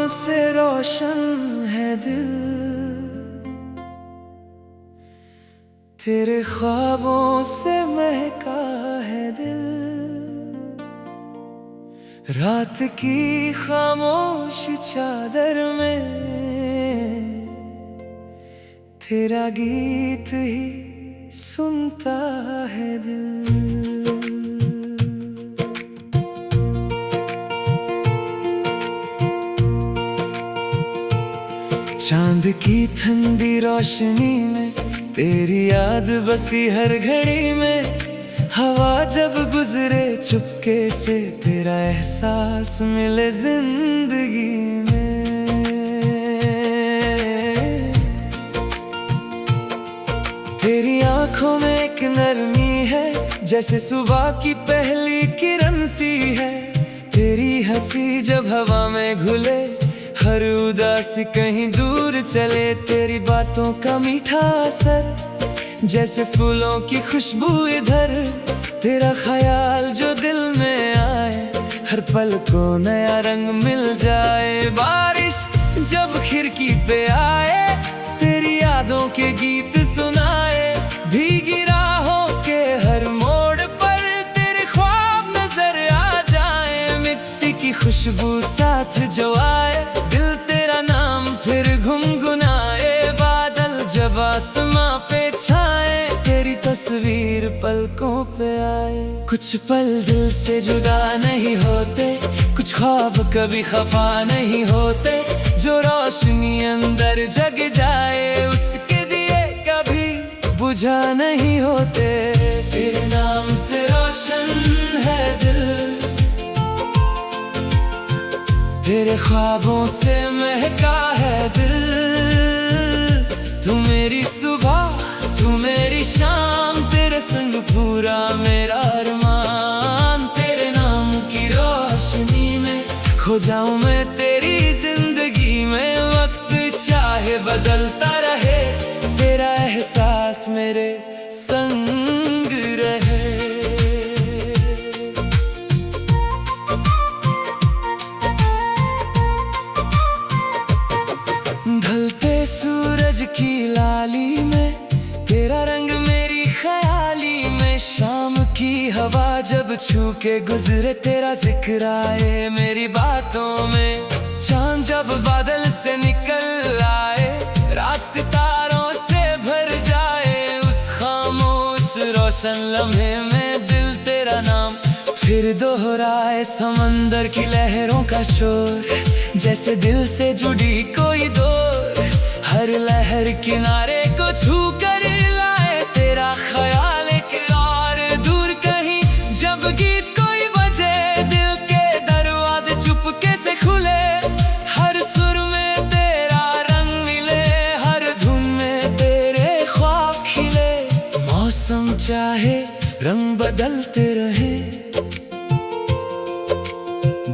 से रोशन है दिल, तेरे ख्वाबों से महका है दिल। रात की खामोश चादर में तेरा गीत ही सुनता है दिल। चांद की ठंडी रोशनी में तेरी याद बसी हर घड़ी में। हवा जब गुजरे चुपके से तेरा एहसास मिले जिंदगी में। तेरी आंखों में एक नरमी है जैसे सुबह की पहली किरण सी है। तेरी हंसी जब हवा में घुले हर उदासी कहीं दूर चले। तेरी बातों का मीठा असर जैसे फूलों की खुशबू इधर। तेरा ख्याल जो दिल में आए हर पल को नया रंग मिल जाए। बारिश जब खिड़की पे आए तेरी यादों के गीत सुनाए। भीगी राहों के हर मोड़ पर तेरे ख्वाब नजर आ जाए। मिट्टी की खुशबू साथ जो आए दिल तेरा नाम फिर गुनगुनाए। बादल जब आसमां पे छाए तेरी तस्वीर पलकों पे आए। कुछ पल दिल से जुदा नहीं होते, कुछ ख्वाब कभी खफा नहीं होते। जो रोशनी अंदर जग जाए उसके दिए कभी बुझा नहीं होते। तेरे नाम से रोशन है दिल, तेरे ख्वाबों से महका है दिल। तू मेरी सुबह तू मेरी शाम, तेरे संग पूरा मेरा अरमान। तेरे नाम की रोशनी में खो जाऊं मैं तेरी जिंदगी में। वक्त चाहे बदलता रहे तेरा एहसास मेरे संग रहे। ढलते सूरज की लाली में तेरा रंग मेरी ख्याली में। शाम की हवा जब छू के गुजरे तेरा जिक्र आए मेरी बातों में। चांद जब बादल से निकल आए रात सितारों से भर जाए। उस खामोश रोशन लम्हे में दिल तेरा नाम फिर दोहराए। समंदर की लहरों का शोर जैसे दिल से जुड़ी कोई डोर। हर लहर किनारे को छू कर लाए तेरा ख्याल एक और दूर कहीं। जब गीत कोई बजे दिल के दरवाजे चुपके से खुले। हर सुर में तेरा रंग मिले, हर धुन में तेरे ख्वाब खिले। मौसम चाहे रंग बदलते रहे,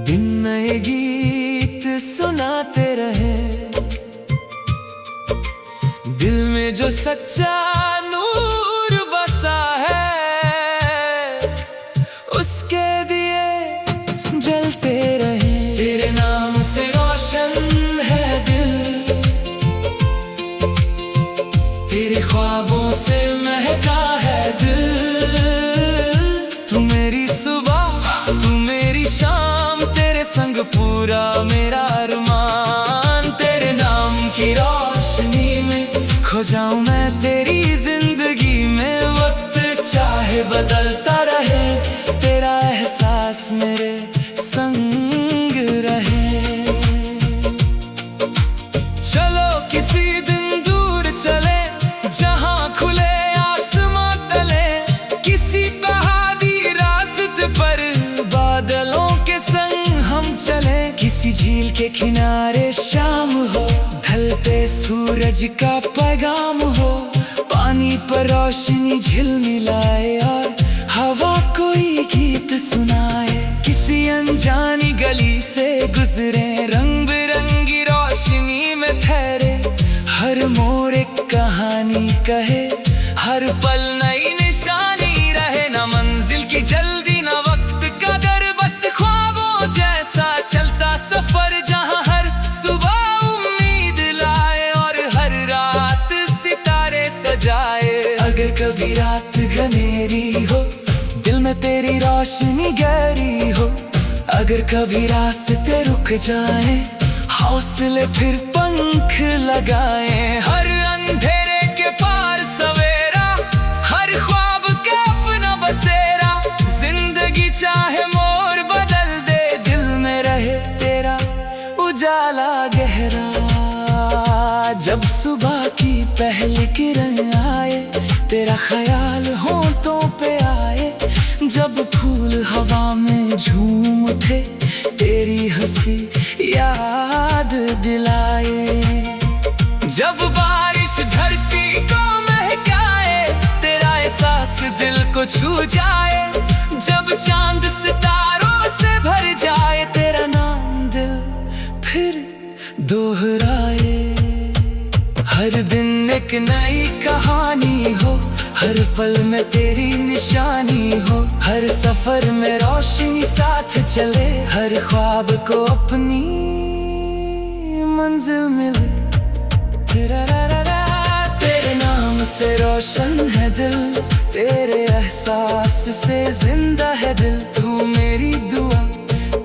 दिन नए गीत सुनाते रहे। दिल में जो सच्चा नूर बसा है उसके दिए जलते रहे। तेरे नाम से रोशन है दिल, तेरे ख्वाबों से महका है दिल। तू मेरी सुबह तू मेरी शाम, तेरे संग पूरा मेरा अरमान। तेरे नाम की रोशनी में खो जाऊं मैं तेरी जिंदगी में। वक्त चाहे बदलता रहे तेरा एहसास मेरे संग रहे। चलो किसी दिन दूर चले जहां खुले आसमां तले। किसी पहाड़ी रास्ते पर बादलों के संग हम चले। किसी झील के किनारे शाम हो, ढलते सूरज का पैगाम हो। पानी पर रोशनी झिलमिलाए और हवा कोई गीत सुनाए। किसी अनजानी गली से गुजरे रंग बिरंगी रोशनी में ठहरे। हर मोड़ एक कहानी कहे, हर पल नई निशानी रहे। न मंजिल की जल्दी न वक्त का डर, बस ख्वाबों जैसा चलता सफर। जहां हर रोशनी गहरी हो। अगर कभी रास्ते रुक जाए, हौसले फिर पंख लगाए। हर अंधेरे के पार सवेरा, हर ख्वाब के अपना बसेरा। जिंदगी चाहे मोड़ बदल दे, दिल में रहे तेरा उजाला गहरा। जब सुबह की पहली किरण आए, तेरा ख्याल होंठों पे आए। जब फूल हवा में झूम उठे, तेरी हंसी याद दिलाए। जब बारिश धरती को महकाए, तेरा एहसास दिल को छू जाए। जब चांद सितारों से भर जाए, तेरा नाम दिल फिर दोहराए। हर दिन एक नई कहानी हो, हर पल में तेरी निशानी हो। हर सफर में रोशनी साथ चले, हर ख्वाब को अपनी मंजिल मिले। तेरे नाम से रोशन है दिल, तेरे एहसास से जिंदा है दिल। तू मेरी दुआ,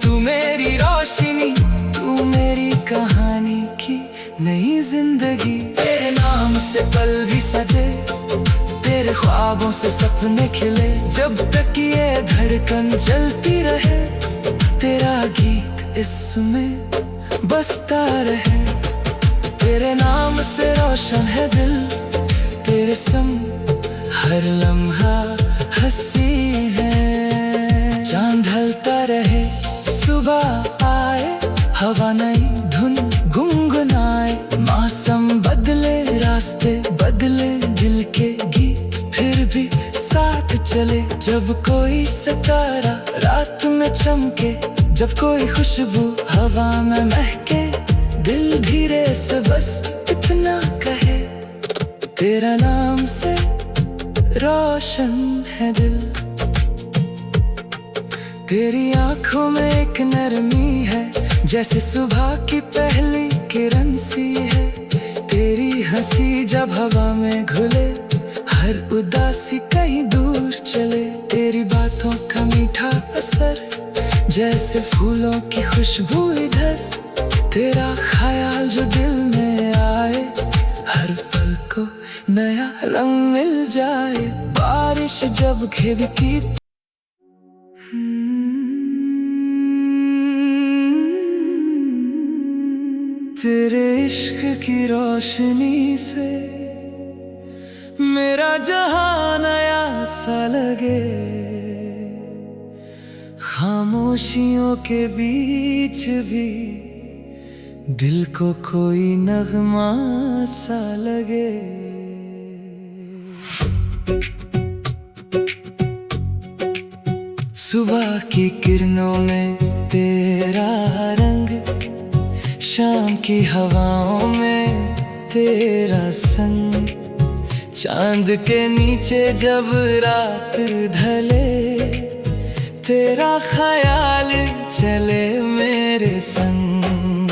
तू मेरी रोशनी, तू मेरी कहानी की नई जिंदगी। तेरे नाम से पल भी सजे, तेरे ख्वाबों से सपने खिले। जब तक ये धड़कन चलती रहे, तेरा गीत इसमें बसता रहे। तेरे नाम से रोशन है दिल, तेरे संग हर लम्हा हंसी है। चांद ढलता रहे, सुबह आए, हवा नई धुन गुनगुनाए। मौसम बदले, रास्ते बदले, दिल के गीत फिर भी साथ चले। जब कोई सितारा रात में चमके, जब कोई खुशबू हवा में महके, दिल धीरे से बस इतना कहे, तेरा नाम से रोशन है दिल। तेरी आंखों में एक नरमी है, जैसे सुबह की पहली किरण सी है। तेरी हंसी जब हवा में घुले, हर उदासी कहीं दूर चले। तेरी बातों का मीठा असर, जैसे फूलों की खुशबू इधर। तेरा ख्याल जो दिल में आए, हर पल को नया रंग मिल जाए। बारिश जब खिड़की तेरे इश्क की रोशनी से मेरा जहां नया सा लगे। खामोशियों के बीच भी दिल को कोई नगमा सा लगे। सुबह की किरणों में तेरा रंग, शाम की हवाओं में तेरा संग। चांद के नीचे जब रात ढले, तेरा ख्याल चले मेरे संग।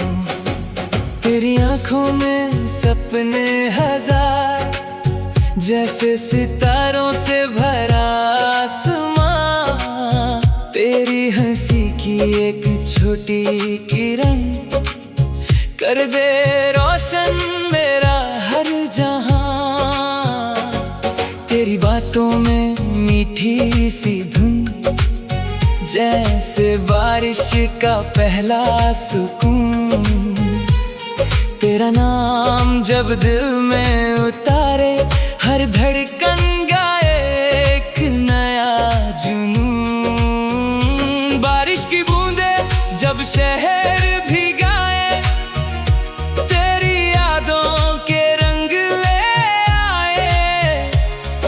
तेरी आंखों में सपने हजार, जैसे सितारों से भरा आसमां। तेरी हंसी की एक छोटी किरण कर दे रोशन मेरा हर जहां। तेरी बातों में मीठी सी धुन, जैसे बारिश का पहला सुकून। तेरा नाम जब दिल में उतारे, हर धड़कन गाए एक नया जुनून। बारिश की बूंदे जब शहर भिगाए, तेरी यादों के रंग ले आए।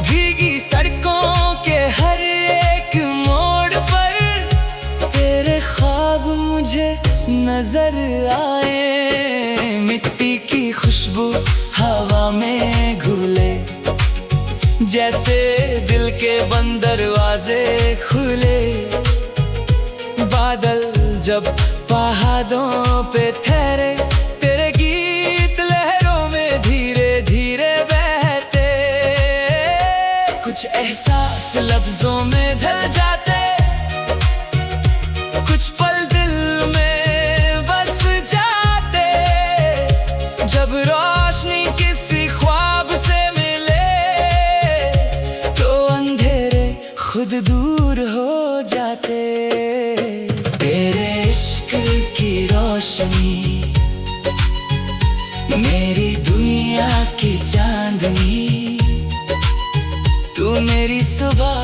भीगी सड़कों के हर एक मोड़ पर तेरे ख्वाब मुझे नजर आए। मिट्टी की खुशबू हवा में घुले, जैसे दिल के बंद दरवाजे खुले। बादल जब पहाड़ों पे ठहरे, तेरे गीत लहरों में धीरे धीरे बहते। कुछ एहसास लफ्जों में ढल जाते, हो जाते। तेरे इश्क की रोशनी मेरी दुनिया की चांदनी, तू मेरी सुबह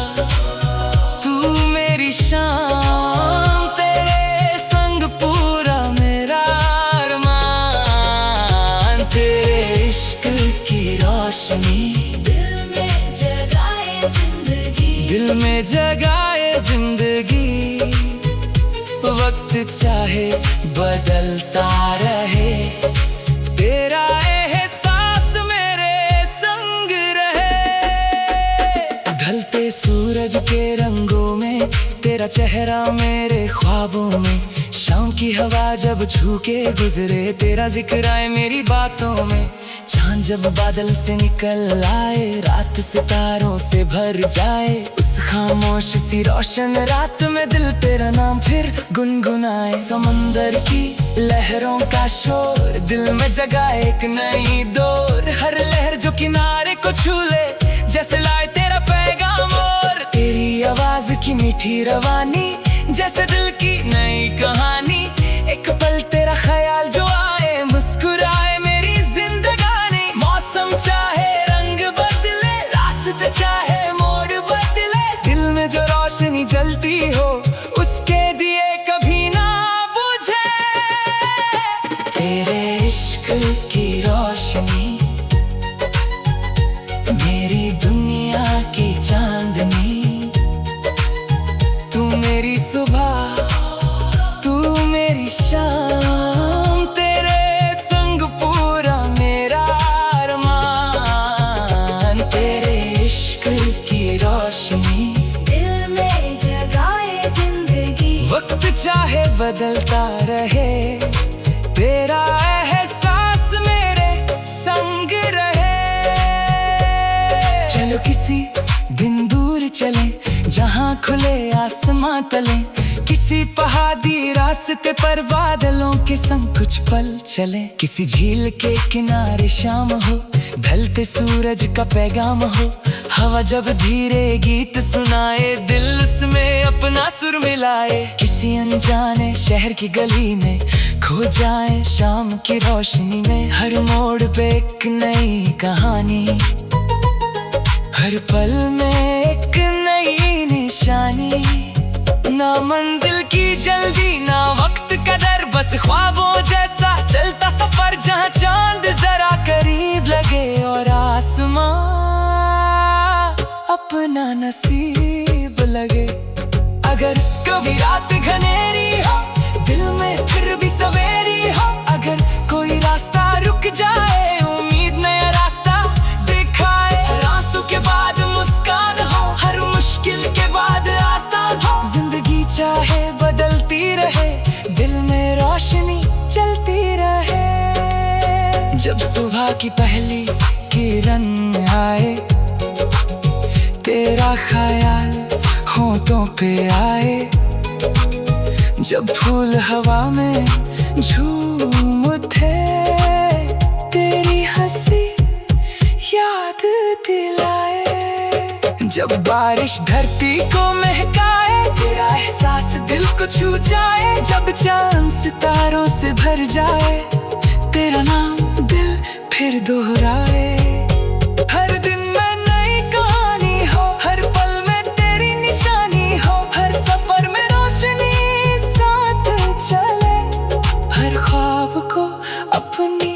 तू मेरी शाम, तेरे संग पूरा मेरा अरमान। तेरे इश्क की रोशनी दिल में जगाए जिंदगी, दिल में जगाए जिंदगी। वक्त चाहे बदलता रहे, तेरा एहसास मेरे संग रहे। ढलते सूरज के रंगों में तेरा चेहरा मेरे ख्वाबों में, शाम की हवा जब छू के गुजरे तेरा जिक्र आए मेरी बातों में। चांद जब बादल से निकल आए, रात सितारों से भर जाए, उस खामोश सी रोशन रात में दिल तेरा नाम फिर गुनगुनाए। समंदर की लहरों का शोर दिल में जगाए एक नई दौर, हर लहर जो किनारे को छू ले जैसे लाए तेरा पैगाम। और तेरी आवाज की मीठी रवानी जैसे दिल की नई कहानी, एक पल तेरा ख्याल जो आए मुस्कुराए मेरी जिंदगानी। मौसम चाहे रंग बदले, रास्ते चाहे मोड़ बदले, दिल में जो रोशनी जलती हो उसके दिए कभी ना बुझे। तेरे इश्क की रोशनी मेरी दुनिया की चांदनी, तू मेरी सुबह तू मेरी शाम, तेरे संग पूरा मेरा अरमान। तेरे इश्क की रोशनी दिल में जगाए जिंदगी, वक्त चाहे बदलता रहे, तेरा एहसास मेरे संग रहे। चलो किसी दिन दूर चले जहाँ खुले आसमां तले, किसी पहाड़ी रास्ते पर बादलों के संग कुछ पल चले। किसी झील के किनारे शाम हो, ढलते सूरज का पैगाम हो, हवा जब धीरे गीत सुनाए दिल में अपना सुर मिलाए। किसी अनजाने शहर की गली में खो जाए शाम की रोशनी में, हर मोड़ पे एक नई कहानी, हर पल में एक नई निशानी। ना मंजिल की जल्दी ना वक्त का डर, बस ख्वाबों जैसा चलता सफर जहाँ चांद जरा करीब लगे और आसमां अपना नसीब लगे। अगर कभी रात घनेरी हो दिल में फिर भी सवेरी हो, अगर कोई रास्ता रुक जाए उम्मीद नया रास्ता दिखाए। हर आंसू के बाद मुस्कान हो, हर मुश्किल के बाद आसान हो, जिंदगी चाहे बदलती रहे दिल में रोशनी चलती रहे। जब सुबह की पहली किरण आए, तेरा ख्याल होठों पे आए, जब फूल हवा में झूम उठे, तेरी हंसी याद दिलाए। जब बारिश धरती को महकाए, तेरा एहसास दिल को छू जाए, जब चांद सितारों से भर जाए, तेरा नाम दिल फिर दोहराए। हर दिन में नई कहानी हो, हर पल में तेरी निशानी हो, हर सफर में रोशनी साथ चले, हर ख्वाब को अपनी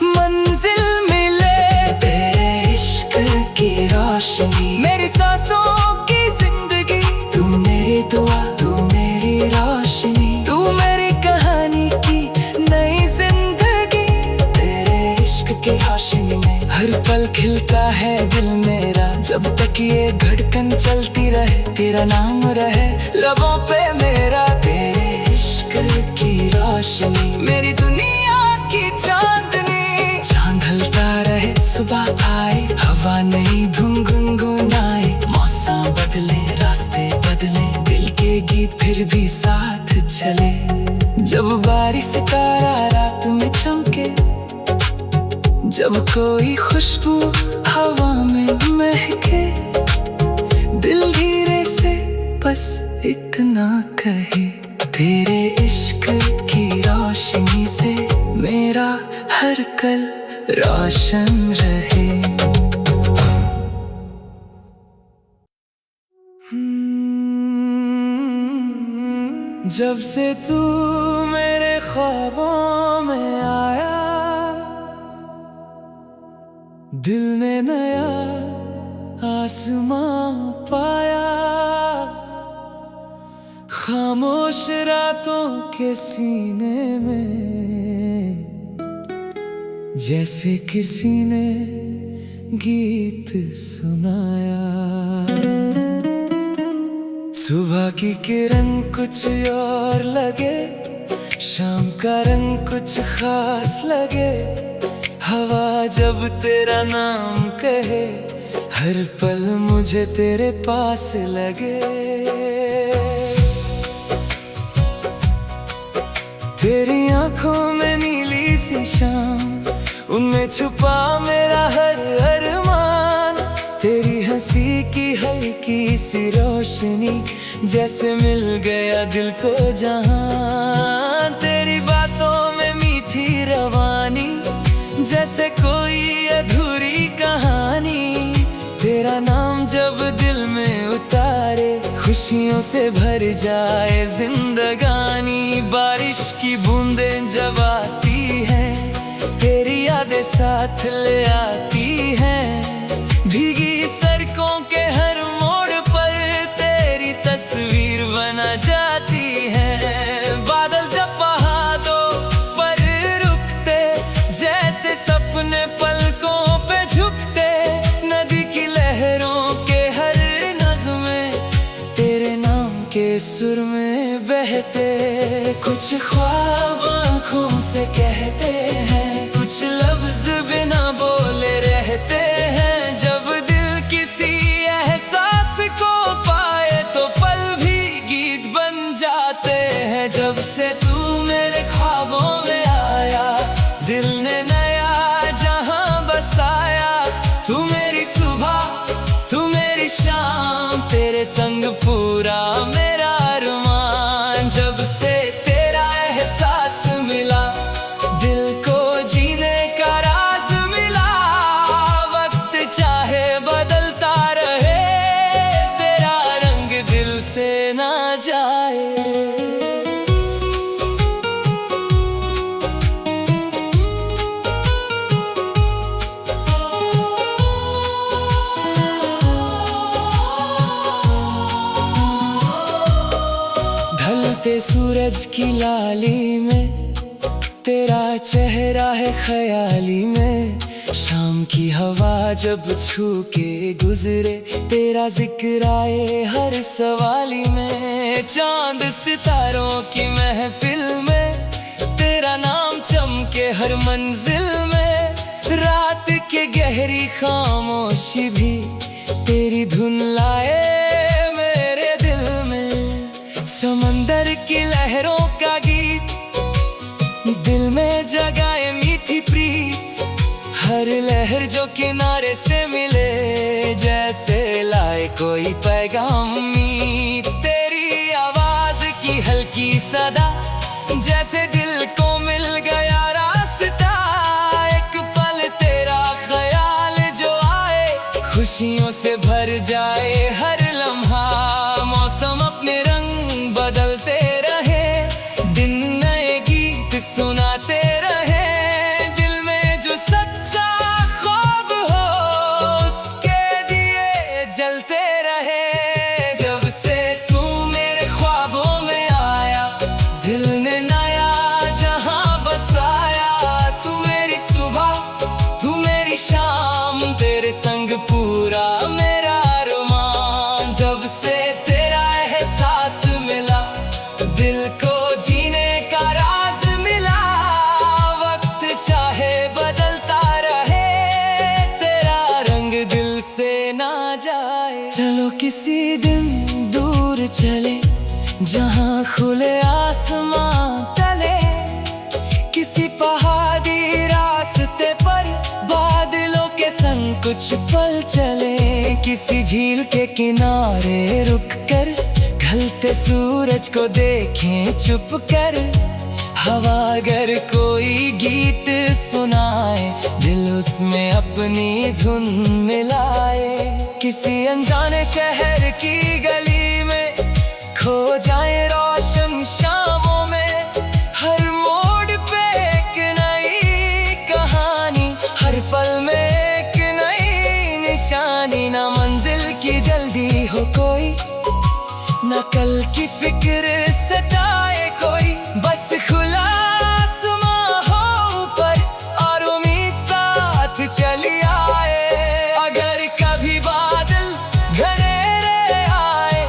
मंजिल मिले। तेरे इश्क की रोशनी मेरी सांसों की जिंदगी, तू मेरी दुआ तू मेरी रोशनी, तू मेरी कहानी की नई जिंदगी। तेरे इश्क की रोशनी में हर पल खिलता है दिल मेरा, जब तक ये धड़कन चलती रहे तेरा नाम रहे लबों पे मेरा। तेरे इश्क की रोशनी मेरी दुनिया की चांदनी, चांद ढलता रहे सुबह आए, हवा नई धुन गुनगुनाए, मौसम बदले रास्ते बदले, दिल के गीत फिर भी साथ चले। जब बारिश सितारा रात में चमके, जब कोई खुशबू हवा में महके, दिल धीरे से बस इतना कहे, तेरे इश्क की रोशनी से मेरा हर कल रोशन रहे। जब से तू मेरे ख्वाबों में आया, दिल ने नया आसमां पाया। खामोश रातों के सीने में जैसे किसी ने गीत सुनाया। सुबह की किरण कुछ और लगे, शाम का रंग कुछ खास लगे। हवा जब तेरा नाम कहे, हर पल मुझे तेरे पास लगे। तेरी आंखों में नीली सी शाम, उनमें छुपा मेरा हर अरमान। तेरी हंसी की हल्की सी रोशनी, जैसे मिल गया दिल को जहां। तेरी बातों में मीठी रवानी, जैसे कोई अधूरी कहानी। तेरा नाम जब दिल में उतारे, खुशियों से भर जाए जिंदगानी। बारिश की बूंदें जब आती हैं, तेरी यादें साथ ले आती हैं। भीगी सड़कों के हर मोड़ पर तेरी तस्वीर बना जाती है। बादल जब पहाड़ों पर रुकते, जैसे सपने पलकों पे झुकते। नदी की लहरों के हर नगमे तेरे नाम के सुर में बहते। कुछ ख्वाब आँखों से कहते हैं, कुछ लफ्ज बिना बोले रहते हैं। जब दिल किसी एहसास को पाए, तो पल भी गीत बन जाते हैं। जब से तू मेरे ख्वाबों में आया, दिल ने नया जहां बसाया। तू मेरी सुबह, तू मेरी शाम, तेरे संग पूरा मेरा अरमान। जब से तेरा एहसास मिला, दिल को जीने का राज मिला। वक्त चाहे बदलता रहे, तेरा रंग दिल से ना जाए। ढलते सूरज की लाली में तेरा चेहरा है ख्याली में। शाम की हवा जब छू के गुजरे, तेरा जिक्र आए हर सवाली में। चांद सितारों की महफिल में, तेरा नाम चमके हर मंजिल में। रात के गहरी खामोशी भी तेरी धुन लाए मेरे दिल में। समंदर की लहरों का गीत दिल में जगाए मीठी प्रीत। हर लहर जो किनारे से मिले, जैसे लाए कोई पैगाम उम्मीद। तेरी आवाज की हल्की सदा, जैसे दिल को मिल गया रास्ता। एक पल तेरा ख्याल जो आए, खुशियों से भर जाए हर लम्हा। मौसम अपने रंग बदलते रहे, दिन नए गीत सुनाते रहे। दिल में जो सच्चा ख्वाब हो, उसके दिए जलते रहे। जब से तू मेरे ख्वाबों में आया, दिल ने नया जहां बसाया। तू मेरी सुबह, तू मेरी शाम, तेरे संग पूरा मेरा अरमान। जब से तेरा एहसास मिला, दिल को जीने का राज मिला। वक्त चाहे बदलता रहे, तेरा रंग दिल से ना जाए। चलो किसी दिन दूर चले, जहां खुले आसमां तले। किसी पहाड़ी रास्ते पर बादलों के संग कुछ पल चले। किसी झील के किनारे रुक कर ढलते सूरज को देखें चुप कर, हवा अगर कोई गीत सुनाए, दिल उसमें अपनी धुन मिलाए। किसी अनजाने शहर की गली में खो जाए रोशन शामों में, हर मोड़ पे एक नई कहानी, हर पल में एक नई निशानी। ना मंजिल की जल्दी हो कोई, ना कल की फिक्र सताए कोई, बस खुला आसमां हो ऊपर और उम्मीद साथ चली आए। अगर कभी बादल घनेरे आए,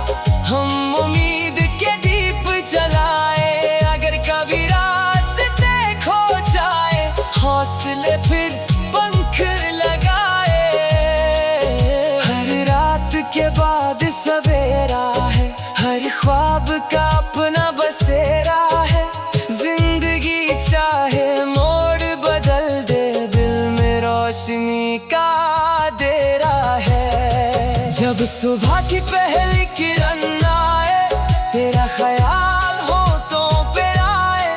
हम उम्मीद के दीप जलाए। अगर कभी रास्ते खो जाए, हौसले फिर पंख लगाए। हर रात के बाद सवेरा है, हर ख्वाब का अपना बसेरा है। जिंदगी चाहे मोड़ बदल दे, दिल में रोशनी का डेरा है। जब सुबह की पहली किरण आए, तेरा ख्याल होठों पे आए।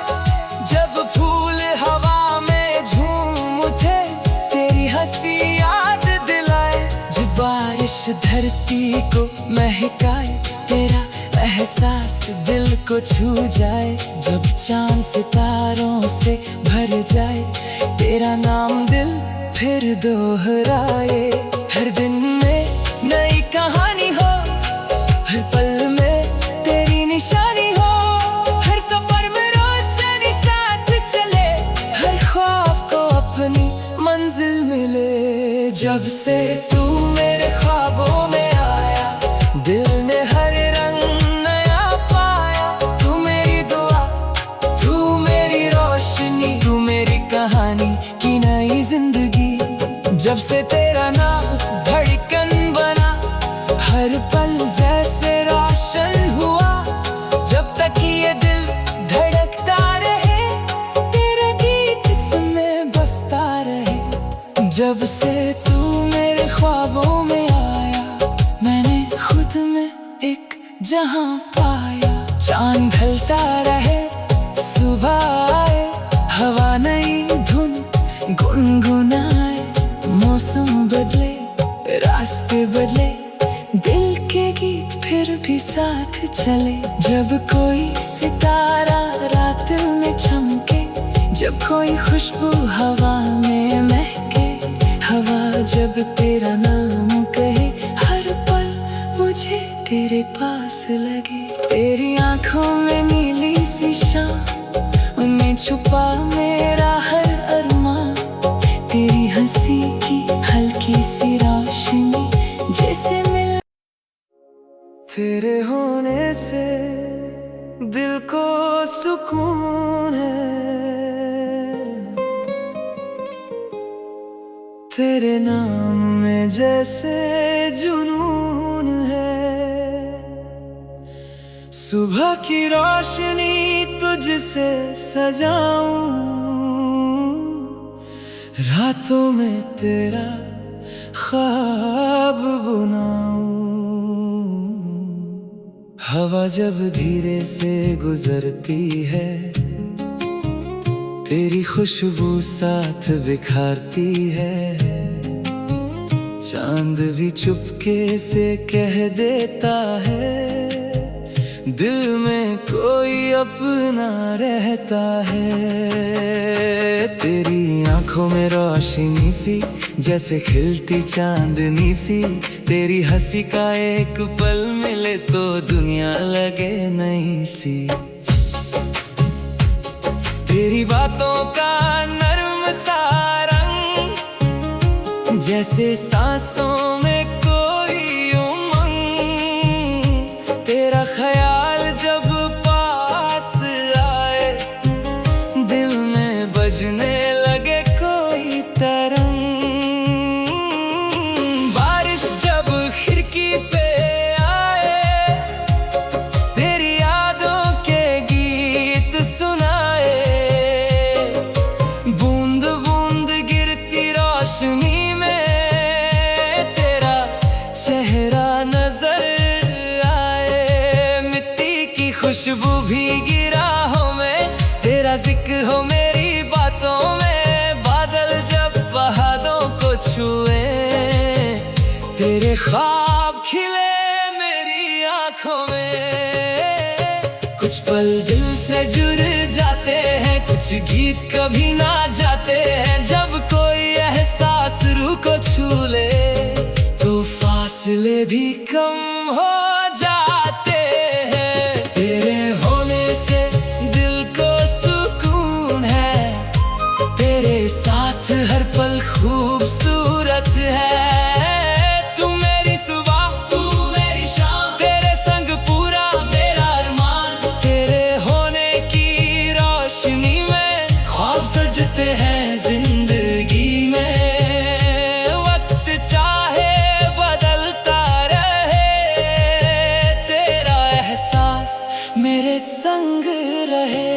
जब फूल हवा में झूम उठे, तेरी हंसी याद दिलाए। जब बारिश धरती को महकाए, तेरा एहसास दिल को छू जाए। जब चांद सितारों से भर जाए, तेरा नाम दिल फिर दोहराए। हर दिन में नई कहानी हो, हर पल में तेरी निशानी हो। हर सफर में रोशनी साथ चले, हर ख्वाब को अपनी मंजिल मिले। जब से तू मेरे ख्वाबों में आया, दिल ने हर रंग नया पाया। तू मेरी दुआ, तू मेरी रोशनी, तू मेरी कहानी की नई जिंदगी। जब से तेरा नाम धड़कन बना, हर पल जैसे रोशन हुआ। जब तक ये दिल धड़कता रहे, तेरा गीत इसमें बसता रहे। जब से तू मेरे ख्वाबों में आया, मैंने खुद में एक जहां पाया। चांद ढलता रहे, सुबह आए, हवा नई धुन गुनगुनाए। मौसम बदले, रास्ते बदले, दिल के गीत फिर भी साथ चले। जब कोई सितारा रात में चमके, जब कोई खुशबू हवा में महके, हवा जब तेरा नाम कहे, हर पल मुझे तेरे पास लगे। तेरी आंखों में नीली सी शाम, उनमें छुपा मेरा हर अरमान। तेरी हंसी की हल्की सी रोशनी जैसे मिल। तेरे होने से दिल को सुकून है, तेरे नाम में जैसे जुनून है। सुबह की रोशनी तुझसे सजाऊं, रातों में तेरा ख्वाब बुनाऊं। हवा जब धीरे से गुजरती है, तेरी खुशबू साथ बिखारती है। चांद भी चुपके से कह देता है, दिल में कोई अपना रहता है। तेरी आंखों में रोशनी सी जैसे खिलती चांदनी सी। तेरी हंसी का एक पल मिले तो दुनिया लगे नई सी। तेरी बातों का नर्म सा रंग, जैसे सांसों में कोई उमंग। तेरा ख्याल जब पास आए, दिल में बजने लगे कोई तरंग। बारिश जब खिड़की पे आए, तेरी यादों के गीत सुनाए। बूंद बूंद गिरती रोशनी में तेरा खुशबू भीगी राहों में, तेरा जिक्र हो मेरी बातों में। बादल जब पहाड़ों को छुए, तेरे ख्वाब खिले मेरी आंखों में। कुछ पल दिल से जुड़ जाते हैं, कुछ गीत कभी ना जाते हैं। जब कोई एहसास रूह को छू ले, तो फासले भी कम हो जाते हैं। तेरे होने से दिल को सुकून है, तेरे साथ हर पल खूबसूरत है। तू मेरी सुबह, तू मेरी शाम, तेरे संग पूरा मेरा अरमान। तेरे होने की रोशनी में ख्वाब सजते हैं जिंदगी में। वक्त चाहे बदलता रहे, तेरा एहसास मेरे संग रहे।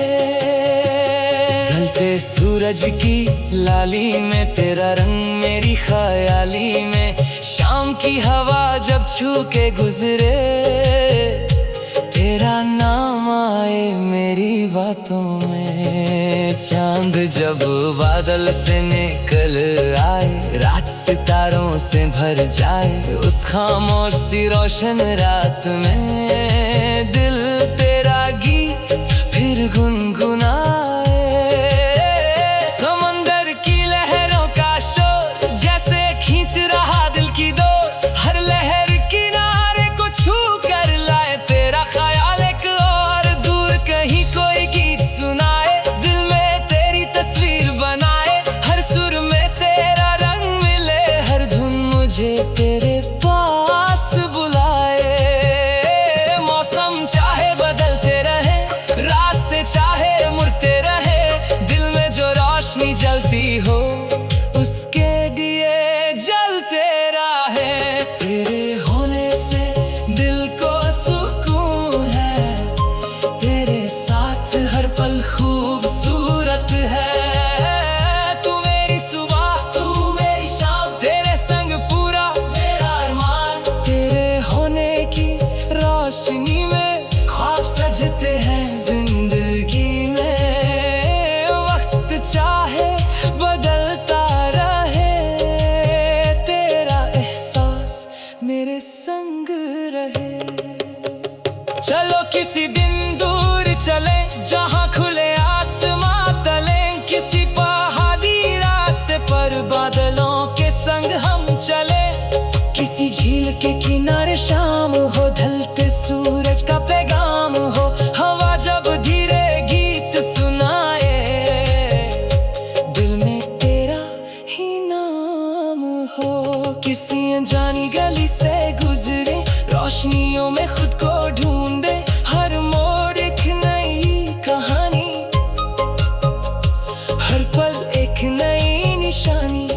ढलते सूरज की लाली में तेरा रंग मेरी ख्याली में। शाम की हवा जब छू के गुजरे, तेरा नाम आए मेरी बातों में। चांद जब बादल से निकल आए, रात सितारों से भर जाए। उस खामोश सी रोशन रात में दिल तेरा गीत फिर गुनगुनाए। समंदर की लहरों का शोर जैसे खींच रहा दिल की डोर। हर लहर किनारे को छू कर लाए, तेरा ख्याल एक और दूर कहीं कोई गीत सुनाए। दिल में तेरी तस्वीर बनाए, हर सुर में तेरा रंग मिले। हर धुन मुझे तेरे पास बुलाए। मौसम चाहे बदलते रहे, रास्ते चाहे मुड़ते रहे, दिल में जो रोशनी जलती हो उसके दिए जलते रहे। तेरे होने से दिल को सुकून है, तेरे साथ हर पल खूबसूरत है। तू मेरी सुबह, तू मेरी शाम, तेरे संग पूरा मेरा अरमान। तेरे होने की रोशनी में ख्वाब सजते हैं जिंदगी में। वक्त चाहे बदलता रहे, तेरा एहसास मेरे संग रहे। चलो किसी दिन दूर चले, जहाँ खुले आसमां तले। किसी पहाड़ी रास्ते पर बादलों के संग हम चले। किसी झील के किनारे शाम हो, ढलते सूरज का पैगाम हो। हवा जब धीरे गीत सुनाए, दिल में तेरा ही नाम हो। किसी अनजानी गली से गुजरे, रोशनियों में खुद को ढूंढे। हर मोड़ एक नई कहानी, हर पल एक नई निशानी।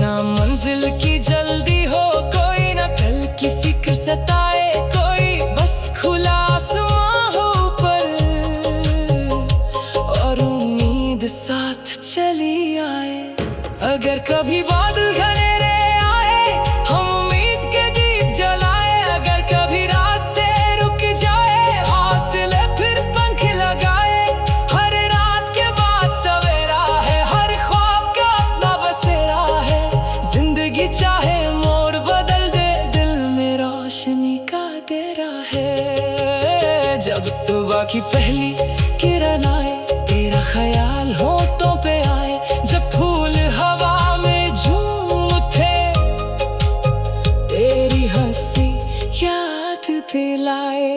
ना मंजिल की जल्दी हो कोई, ना कल की फिक्र सताए कोई। बस खुला आसमां हो ऊपर, और उम्मीद साथ चली आए। अगर कभी बादल घनेरे आए, हम उम्मीद के दीप जलाए। अगर कभी रास्ते रुक जाए, हौसले फिर पंख लगाए। हर रात के बाद सवेरा है, हर ख्वाब का अपना बसेरा है। जिंदगी चाहे मोड़ बदल दे, दिल में रोशनी का डेरा है। जब सुबह की पहली किरण आए, तेरा ख्याल होठों पे आए। जब फूल हवा में झूम उठे, तेरी हंसी याद दिलाए।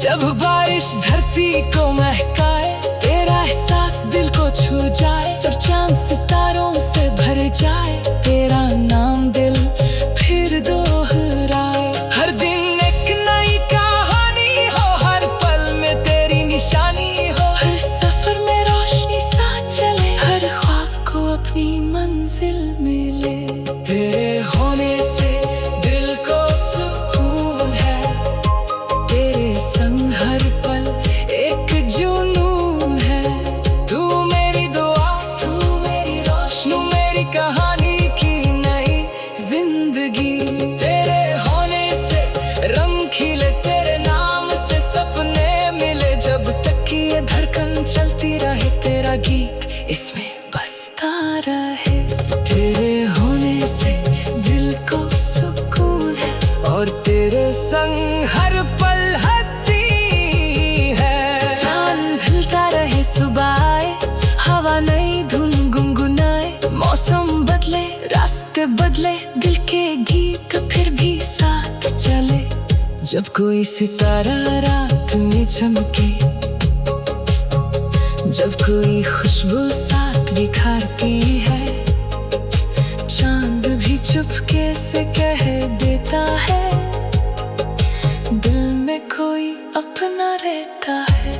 जब बारिश धरती को महकाए, तेरा एहसास दिल को छू जाए। जब चांद सितारों से भर जाए, तेरा नाम दिल फिर दोहराए। हर दिन एक नई कहानी हो, हर पल में तेरी निशानी हो। हर सफर में रोशनी साथ चले, हर ख्वाब को अपनी मंजिल मिले। तेरे होने से दिल को सुकून है, तेरे संग हर पल एक जुनून है। तू मेरी दुआ, तू मेरी रोशनी, मेरी कहानी ये धड़कन चलती रहे, तेरा गीत इसमें बसता रहे। तेरे होने से दिल को सुकून है, और तेरे संग हर पल हंसी है। चांद ढलता रहे, सुबह आए, हवा नई धुन गुनगुनाए, मौसम बदले, रास्ते बदले, दिल के गीत फिर भी साथ चले। जब कोई सितारा रात में चमके, जब कोई खुशबू साथ बिखरती है, चांद भी चुपके से कह देता है, दिल में कोई अपना रहता है।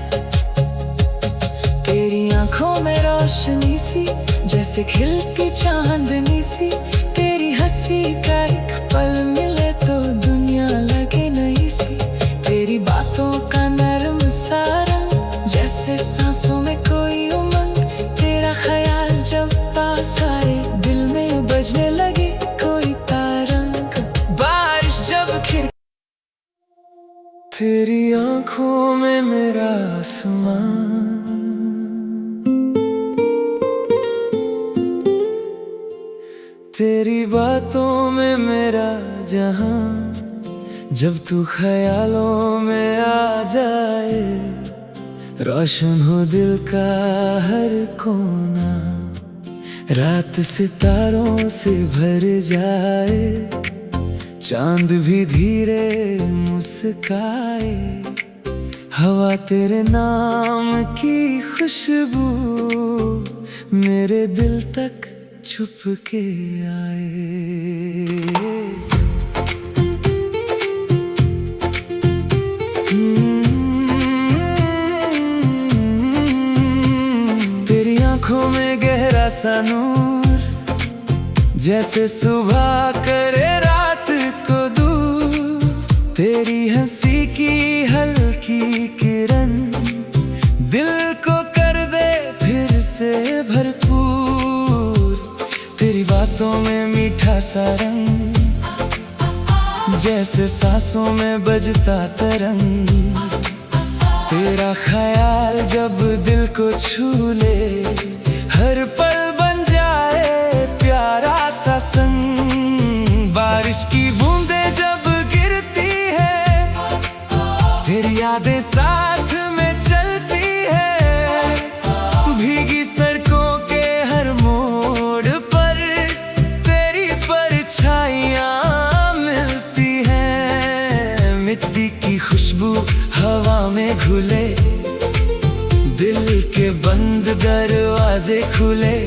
तेरी आंखों में रोशनी सी, जैसे खिलती चांदनी सी, तेरी हंसी का एक पल मिले तो दुनिया लगे नई सी। तेरी बातों का नरम सा रंग, जैसे सांसों में कोई उमंग, तेरा ख्याल जब पास आए, दिल में बजने लगे कोई तरंग। बारिश जब खिर, तेरी आंखों में मेरा आसमान, तेरी बातों में मेरा जहां, जब तू ख्यालों में आ जाए, रोशन हो दिल का हर कोना, रात सितारों से भर जाए, चांद भी धीरे मुस्काए, हवा तेरे नाम की खुशबू मेरे दिल तक छुप के आए। तेरी आंखों में गहरा सा नूर, जैसे सुबह करे रात को दूर, तेरी हंसी की हल्की किरण दिल को कर दे फिर से भरपूर। तेरी बातों में मीठा सा रंग, जैसे सांसों में बजता तरंग, तेरा ख्याल जब दिल को छू ले, हर पल बन जाए प्यारा सा संग। बारिश की बूंदें जब गिरती है, तेरी यादें साथ में चलती है, भीगी सड़कों के हर मोड़ पर तेरी परछाइयाँ मिलती हैं। मिट्टी की खुशबू हवा में घुले, दिल के बंद दरवाजे खुले,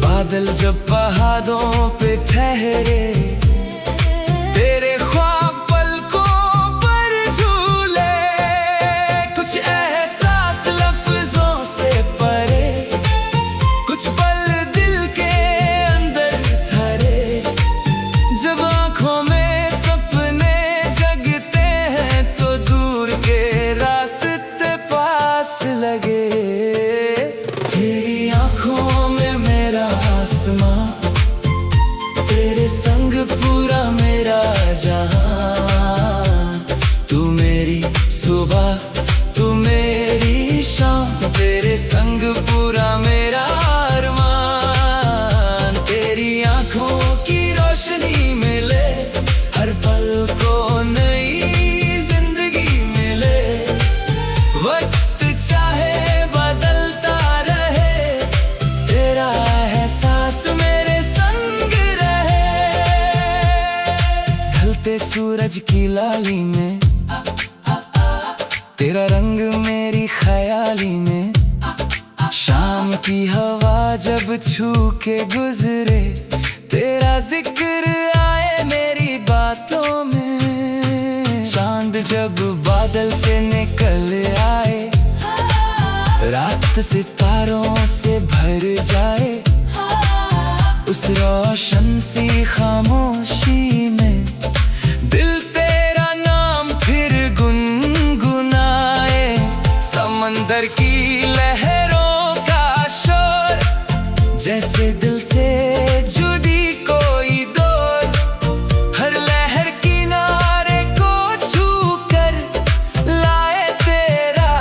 बादल जब पहाड़ों पे ठहरे, तेरे ख्वाब पलकों पर झूले। कुछ एहसास लफ्जों से परे, कुछ पल दिल के अंदर धरे, जब आँखों में सपने जगते हैं तो दूर के रास्ते पास लगे। तेरी आँखों में मेरा आसमां, तेरे संग पूरा मेरा जहां, तू मेरी सुबह तू मेरी शाम, तेरे संग पूरा मेरा अरमान। तेरी आँखों की रोशनी मिले, हर पल को नई जिंदगी मिले, वक्त चाहे बदलता रहे, तेरा एहसास मेरे संग रहे। ढलते सूरज की लाली में, तेरा रंग मेरी ख्याली में, शाम की हवा जब छू के गुजरे, तेरा जिक्र आए मेरी बातों में। चांद जब बादल से निकल आए, रात सितारों से भर जाए, उस रोशन सी खामोशी में दिल तेरा नाम फिर गुनगुनाए। समंदर की लहरों का शोर, जैसे दिल से जुड़ी कोई डोर, हर लहर किनारे को छू कर लाए तेरा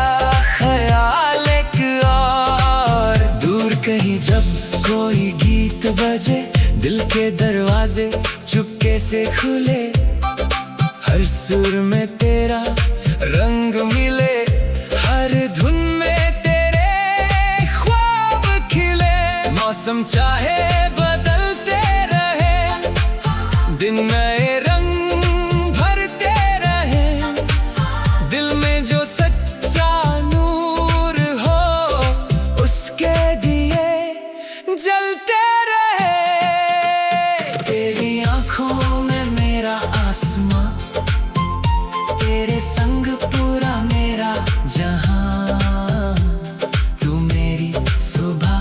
ख्याल। जब कोई गीत बजे दिल के दरवाजे चुपके से खुले, हर सुर में तेरा रंग मिले, हर धुन में तेरे ख्वाब खिले। मौसम चाहे बदलते रहे, दिन नए रंग भरते रहे, दिल में जो सच्चा नूर हो उसके दिए जलते रहे। तेरी आंखों में मेरा आसमां, तेरे संग पूरा मेरा जहां। तू मेरी सुबह,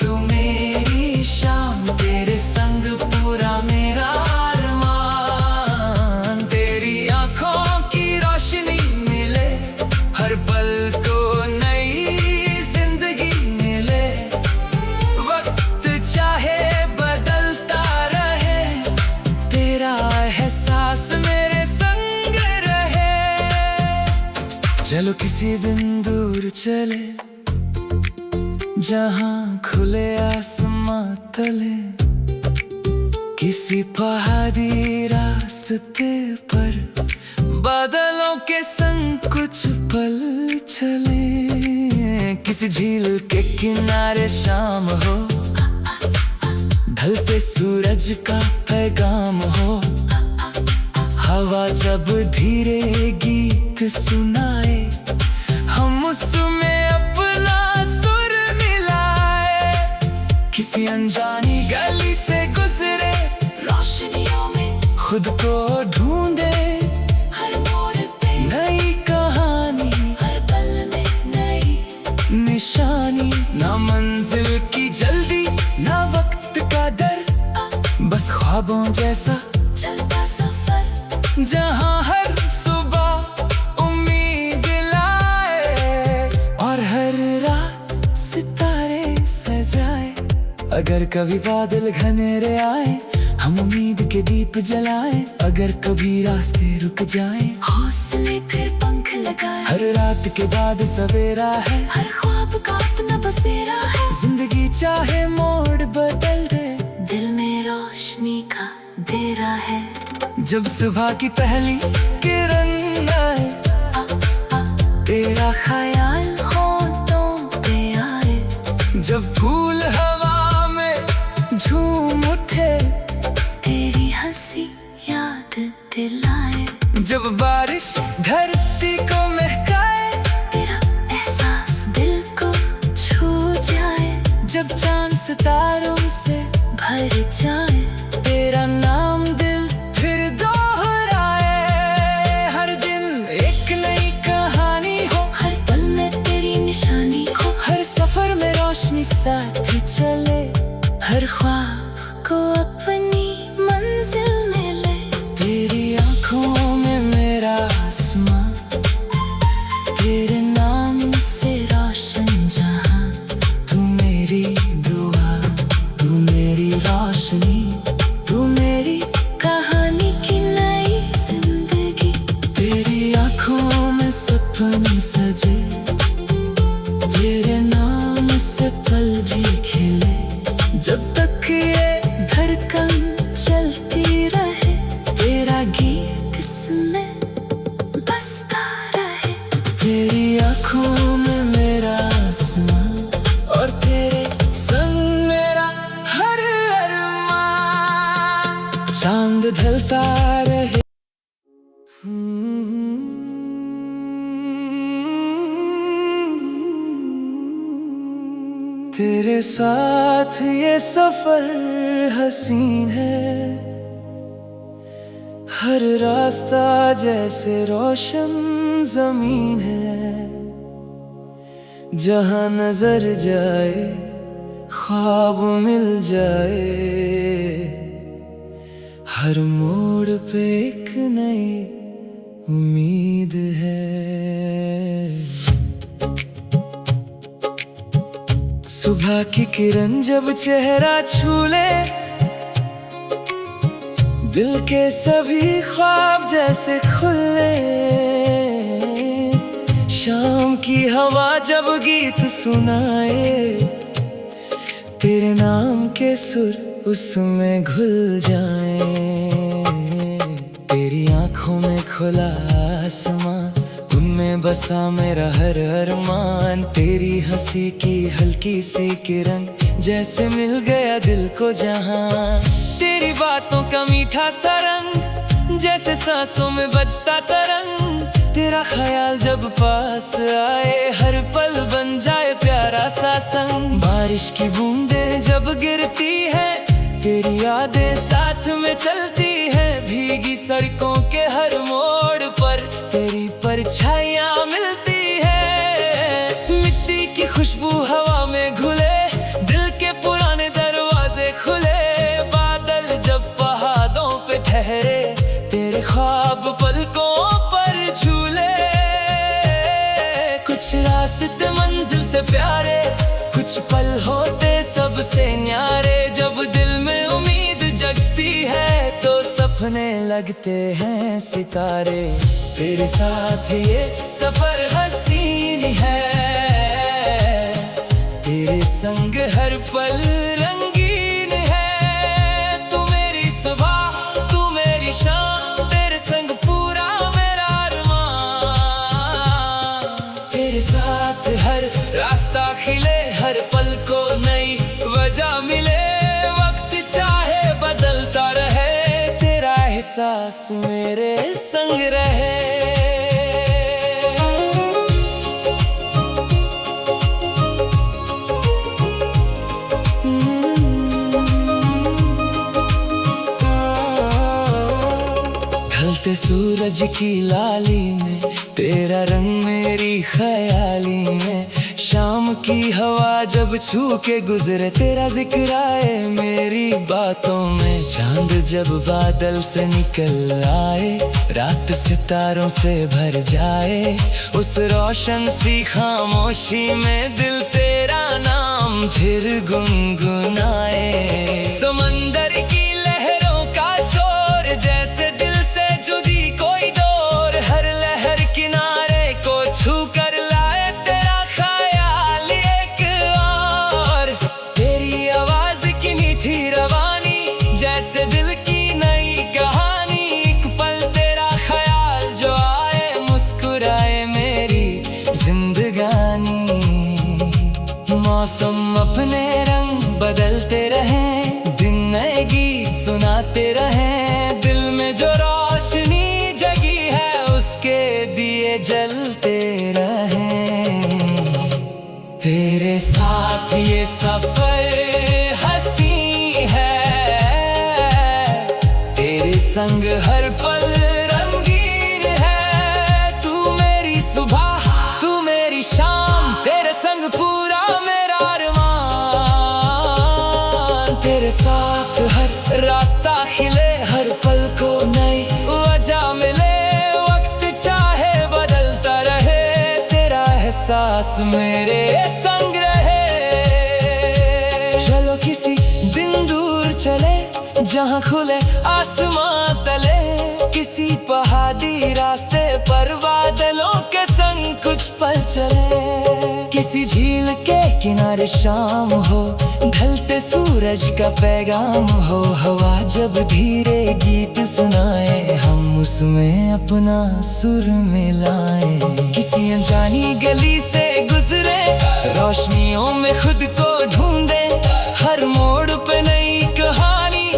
तू मेरी शाम, तेरे संग पूरा मेरा अरमान। तेरी आंखों की रोशनी मिले, हर पल को नई जिंदगी मिले। वक्त चाहे बदलता रहे, तेरा एहसास मेरे संग रहे। चलो किसी दिन दूर चले, जहां खुले आसमां तले, किसी पहाड़ी रास्ते पर बादलों के संग कुछ पल चले। किसी झील के किनारे शाम हो, ढलते सूरज का पैगाम हो। हवा जब धीरे गीत सुनाए, हम उसमें अपना सुर मिलाए। किसी अनजानी गली से गुजरे, रोशनियों में खुद को ढूंढे, हर मोड़ पे नई कहानी, हर पल में नई निशानी। ना मंजिल की जल्दी, ना वक्त का डर, बस ख्वाबों जैसा चलता सफर, जहां हर सुबह उम्मीद लाए और हर रात सितारे सजाए। अगर कभी बादल घनेरे आए, हम उम्मीद के दीप जलाए। अगर कभी रास्ते रुक जाए, हौसले फिर पंख लगाए। हर रात के बाद सवेरा है, हर ख्वाब का अपना बसेरा है। जिंदगी चाहे मोड़ बदल दे, दिल में रोशनी का डेरा है। जब सुबह की पहली किरण आए, तेरा ख्याल होठों पे आए। जब फूल हवा में झूम उठे, तेरी हंसी याद दिलाए। जब बारिश धरती को महकाए, तेरा एहसास दिल को छू जाए। जब चांद सितारों से भर जाए, तेरा नाम दिल फिर दोहराए। हर दिन एक नई कहानी हो, हर पल में तेरी निशानी हो। हर सफर में रोशनी साथ चले, हर ख्वाब को अपनी मंजिल मिले। तेरी आंखों में मेरा आसमां, तेरे नाम से रोशन जहां। तू मेरी दुआ, तू मेरी रोशनी, तू मेरी कहानी की नई जिंदगी। तेरी आंखों में सपने सजे, तेरे नाम से पल भी खिले। जब तक ये धड़कन चलती रहे, तेरा गीत इसमें बसता रहे। तेरी आंखों में मेरा आसमां और तेरे संग मेरा हर अरमान। चांद ढलता रहे, तेरे साथ ये सफर हसीन है। हर रास्ता जैसे रोशन जमीन है। जहां नजर जाए ख्वाब मिल जाए। हर मोड़ पे एक नई उम्मीद है। सुबह की किरण जब चेहरा छू ले, दिल के सभी ख्वाब जैसे खुले। शाम की हवा जब गीत सुनाए, तेरे नाम के सुर उसमें घुल जाएं। तेरी आंखों में खुला आसमां, उनमें बसा मेरा हर अरमान। तेरी हंसी की हल्की सी किरण, जैसे मिल गया दिल को जहां। तेरी बातों का मीठा सा रंग, जैसे सांसों में बजता तरंग। तेरा ख्याल जब पास आए, हर पल बन जाए प्यारा सा संग। बारिश की बूंदें जब गिरती है, तेरी यादें साथ में चलती है। भीगी सड़कों के हर मोड़ पर तेरी परछाइयाँ मिलती है। मिट्टी की खुशबू हवा में घुले, दिल के पुराने दरवाजे खुले। बादल जब पहाड़ों पे ठहरे, तेरे ख्वाब पलकों पर झूले। कुछ रास्ते मंजिल से प्यारे, कुछ पल होते सबसे न्यारे। जब दिल में उम्मीद जगती है, तो सपने लगते हैं सितारे। तेरे साथ ये सफर हसीन है, तेरे संग हर पल रंगीन है। तू मेरी सुबह, तू मेरी शाम, तेरे संग पूरा मेरा अरमान। तेरे साथ हर रास्ता खिले, हर पल को नई वजह मिले। वक्त चाहे बदलता रहे, तेरा एहसास मेरे संग रहे। ढलते सूरज की लाली में, तेरा रंग मेरी ख्याली में। शाम की हवा जब छू के गुजरे, तेरा जिक्र आए मेरी बातों में। चांद जब बादल से निकल आए, रात सितारों से भर जाए। उस रोशन सी खामोशी में दिल तेरा नाम फिर गुनगुनाए। समंदर की लहरों का शोर, जैसे दिल से जुदी कोई डोर। हर लहर किनारे को छू कर लाए तेरा ख्याल एक और। तेरी आवाज की मीठी रवानी, जैसे दिल की नई कहानी। एक पल तेरा ख्याल जो आए, मुस्कुराए मेरी जिंदगानी। मौसम अपने रंग बदलते रहें, दिन नए गीत सुनाते रहें। दिल में जो रोशनी जगी है, उसके दिए जलते रहें। तेरे साथ ये सफर हंसी है, तेरे संग हर पल रंगीन है। तू मेरी सुबह, तू मेरी शाम, तेरे संग पूरा मेरा अरमान। तेरे साथ हर रास्ता खिले, हर पल को नई वजह मिले। वक्त चाहे बदलता रहे, तेरा एहसास मेरे संग रहे। चलो किसी दिन दूर चले, जहाँ खुले आसमां तले। किसी पहाड़ी रास्ते पर बादलों के संग कुछ पल चले। किसी झील के किनारे शाम हो, ढलते सूरज का पैगाम हो। हवा जब धीरे गीत सुनाए, हम उसमें अपना सुर मिलाए। किसी अनजानी गली से गुजरे, रोशनियों में खुद को ढूंढे। हर मोड़ पे नई कहानी,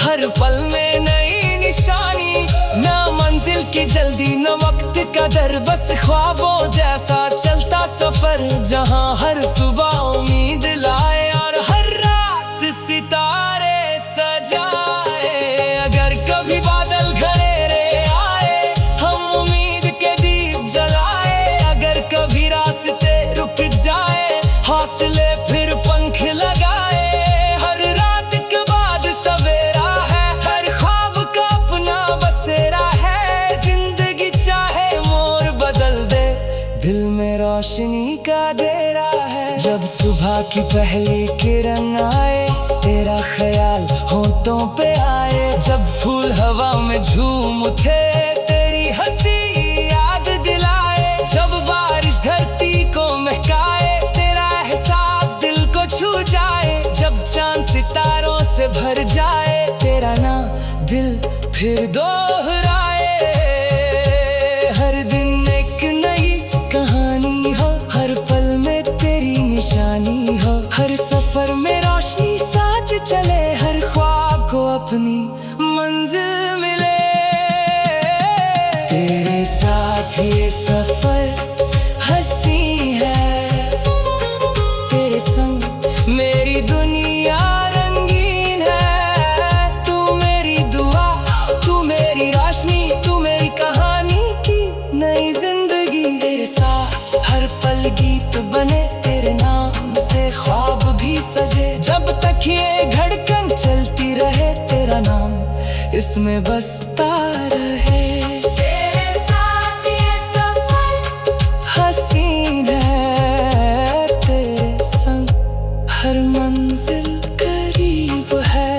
हर पल में नई निशानी। ना मंजिल की जल्दी, न वक्त का डर, बस ख्वाबों जैसा चलता सफर। जहाँ हर सुबह उम्मीद लाए, और हर रात सितारे सजाए। अगर कभी बादल घनेरे आए, हम उम्मीद के दीप जलाए। अगर कभी रास्ते रुक जाए, हौसले फिर पंख लगाए। हर रात के बाद सवेरा है, हर ख्वाब का अपना बसेरा है। जिंदगी चाहे मोड़ बदल दे, दिल में रोशनी का डेरा है। जब सुबह की पहली किरण आए, तेरा ख्याल होठों पे आए। जब फूल हवा में झूम उठे, तेरी हंसी याद दिलाए। जब बारिश धरती को महकाए, तेरा एहसास दिल को छू जाए। जब फिर दोहराए। हर दिन एक नई कहानी हो, हर पल में तेरी निशानी हो, हर सफर में रोशनी साथ चले, हर ख्वाब को अपनी मंजिल मिले। तेरे साथ ये सफर हंसी है, तेरे संग मेरी दुनिया रंगीन है। तू मेरी दुआ, तू मेरी रोशनी, तू मेरी कहानी की नई जिंदगी। तेरे साथ हर पल गीत बने, तेरे नाम से ख्वाब भी सजे। जब तक ये धड़कन चलती रहे, तेरा नाम इसमें बसता रहे। तेरे साथ ये सफर हसीन है, तेरे संग हर मंजिल करीब है।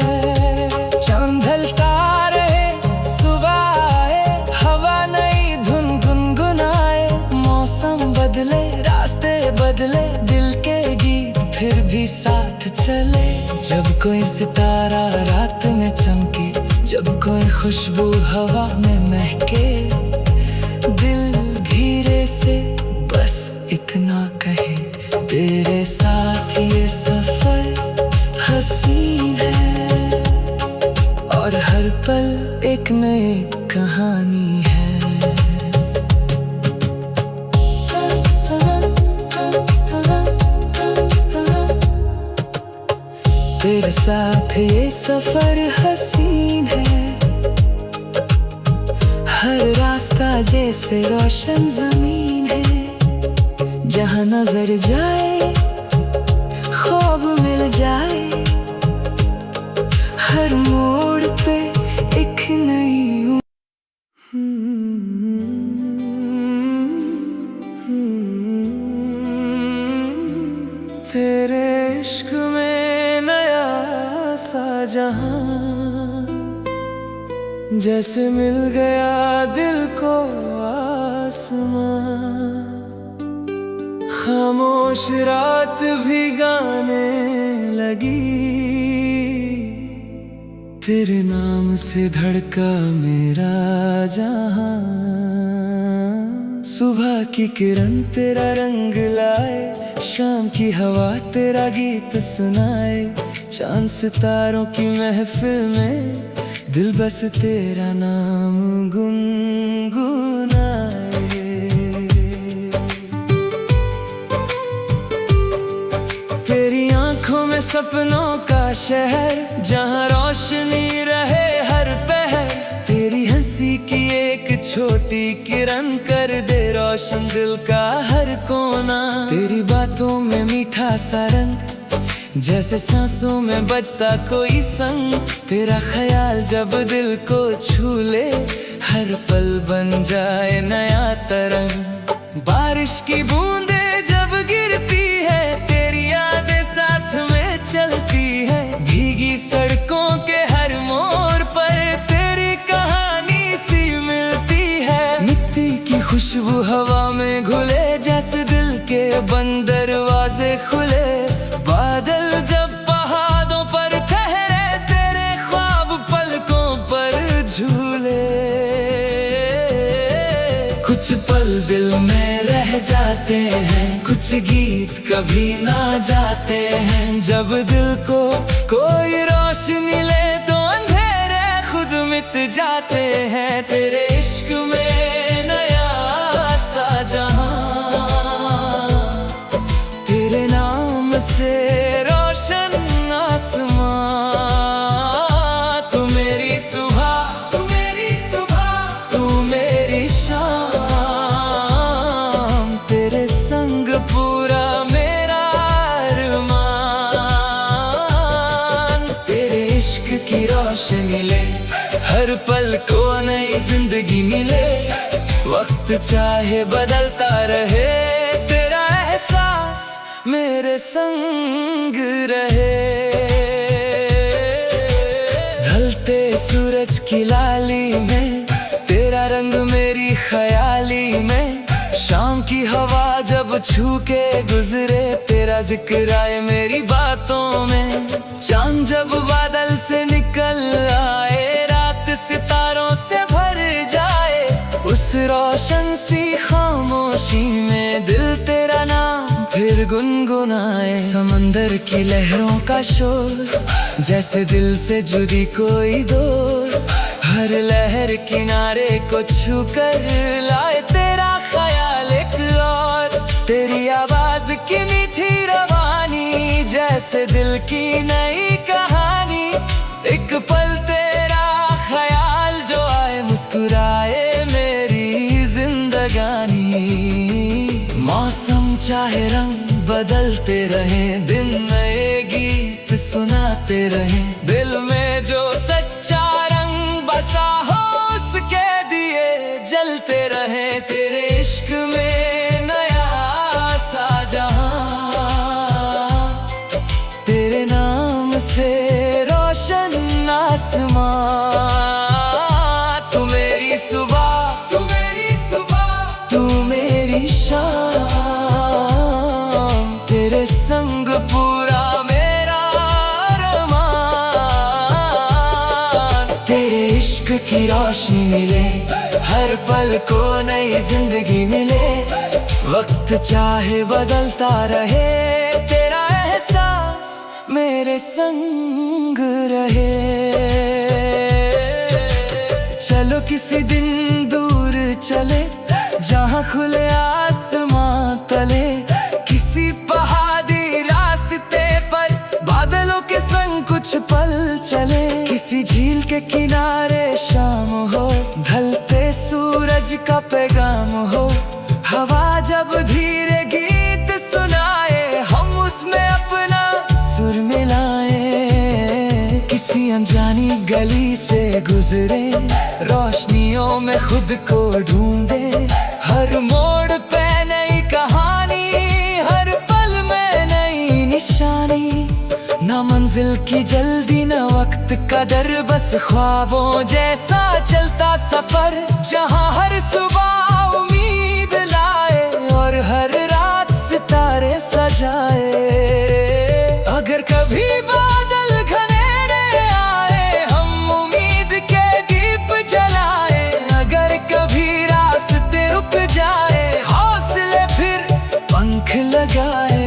चांद ढलता रहे, सुबह आए, हवा नई धुन गुनगुनाए। मौसम बदले, रास्ते बदले, दिल के गीत फिर भी साथ चले। जब कोई सितारा रात में चमके, जब कोई खुशबू हवा में महके, दिल धीरे से बस इतना कहे, तेरे साथ ये सफर हसीन है, और हर पल एक नई कहानी है। तेरे साथ ये सफर हसीन है, हर रास्ता जैसे रोशन जमीन है। जहाँ नजर जाए ख्वाब मिल जाए, हर मोड़ पे एक नई तेरे इश्क में नया सा जहां, जैसे मिल गया दिल को आसमां। खामोश रात भी गाने लगी, तेरे नाम से धड़का मेरा जहां। सुबह की किरण तेरा रंग लाए, शाम की हवा तेरा गीत सुनाए। चांद सितारों की महफिल में दिल बस तेरा नाम गुनगुनाए। तेरी आंखों में सपनों का शहर, जहां रोशनी रहे हर पहर। तेरी हंसी की एक छोटी किरण कर दे रोशन दिल का हर कोना। तेरी बातों में मीठा सा रंग, जैसे सांसों में बजता कोई संग। तेरा ख्याल जब दिल को छू ले, हर पल बन जाए नया तरंग। बारिश की बूंदे जब गिरती है, तेरी यादें साथ में चलती है। भीगी सड़कों के हर मोड़ पर तेरी कहानी सी मिलती है। मिट्टी की खुशबू हवा में घुले, जैसे दिल के बंद दरवाजे खुले। बादल जब पहाड़ों पर ठहरे, तेरे ख्वाब पलकों पर झूले। कुछ पल दिल में रह जाते हैं, कुछ गीत कभी ना जाते हैं। जब दिल को कोई रोशनी ले, तो अंधेरे खुद मिट जाते हैं। तेरे इश्क में नया सा जहां, तेरे नाम से रोशन आसमां। तू मेरी सुबह, तू मेरी सुबह, तू मेरी शाम। तेरे संग पूरा मेरा अरमान। तेरे इश्क की रोशनी ले, हर पल को नई जिंदगी मिले। वक्त चाहे बदलता रहे, तेरा एहसास मेरे संग रहे। ढलते सूरज की लाली में, तेरा रंग मेरी ख्याली में। शाम की हवा जब छू के गुजरे, तेरा जिक्र आए मेरी बातों में। चांद जब बादल से निकल आए, रात सितारे रोशन सी खामोशी में दिल तेरा नाम फिर गुनगुनाए। समंदर की लहरों का शोर जैसे दिल से जुदी कोई डोर, हर लहर किनारे को छू कर लाए तेरा ख्याल एक और। तेरी आवाज की मीठी रवानी जैसे दिल की नई कहानी। एक पल तेरा ख्याल जो आए मुस्कुराए मेरी जिंदगानी। मौसम चाहे रंग बदलते रहे, दिन नए गीत सुनाते रहे, दिल में जो सच्चा रंग बसा हो उसके दिए जलते रहे। तेरे इश्क में नया सा जहां, तेरे नाम से रोशन आसमां। तू मेरी सुबह, तू मेरी सुबह, तू मेरी शाम, तेरे संग पूरा मेरा अरमान। तेरे इश्क की रोशनी मिले, हर पल को नई जिंदगी मिले। वक्त चाहे बदलता रहे, तेरा एहसास मेरे संग रहे। चलो किसी दिन दूर चले, जहाँ खुले आसमां तले, किसी पहाड़ी रास्ते पर बादलों के संग कुछ पल चले। किसी झील के किनारे शाम हो, ढलते सूरज का पैगाम हो। हवा जब धीरे गीत सुनाए, हम उसमें अपना सुर मिलाए। किसी अनजानी गली से गुजरे, रोशनियों में खुद को ढूंढे। हर मोड़ पे नई कहानी, हर पल में नई निशानी। ना मंजिल की जल्दी ना वक्त का डर, बस ख्वाबों जैसा चलता सफर। जहाँ हर सुबह उम्मीद लाए और हर रात सितारे सजाए। अगर कभी बादल घनेरे आए, हम उम्मीद के दीप जलाए। अगर कभी रास्ते रुक जाए, हौसले फिर पंख लगाए।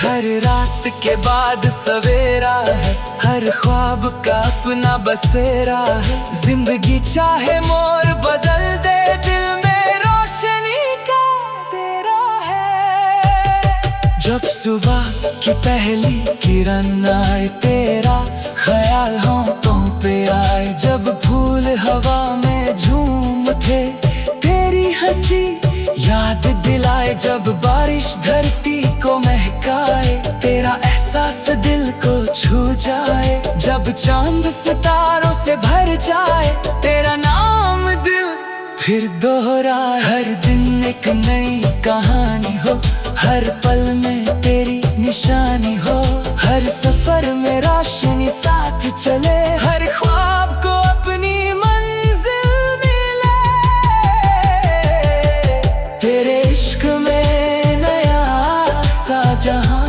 हर रात के बाद सवेरा है, हर ख्वाब का अपना बसेरा है। जिंदगी चाहे मोड़ बदल दे, दिल में रोशनी का तेरा है। जब सुबह की पहली किरण आए, तेरा ख्याल होंठों पे आए। जब फूल हवा में झूम उठे, तेरी हंसी याद दिलाए। जब बारिश धरती को महकाए, तेरा एहसास दिल को छू जाए। जब चांद सितारों से भर जाए, तेरा नाम दिल फिर दोहराए। हर दिन एक नई कहानी हो, हर पल में तेरी निशानी हो। हर सफर में रोशनी साथ चले, हर ख्वाब को अपनी मंजिल मिले। तेरे इश्क में नया सा जहां,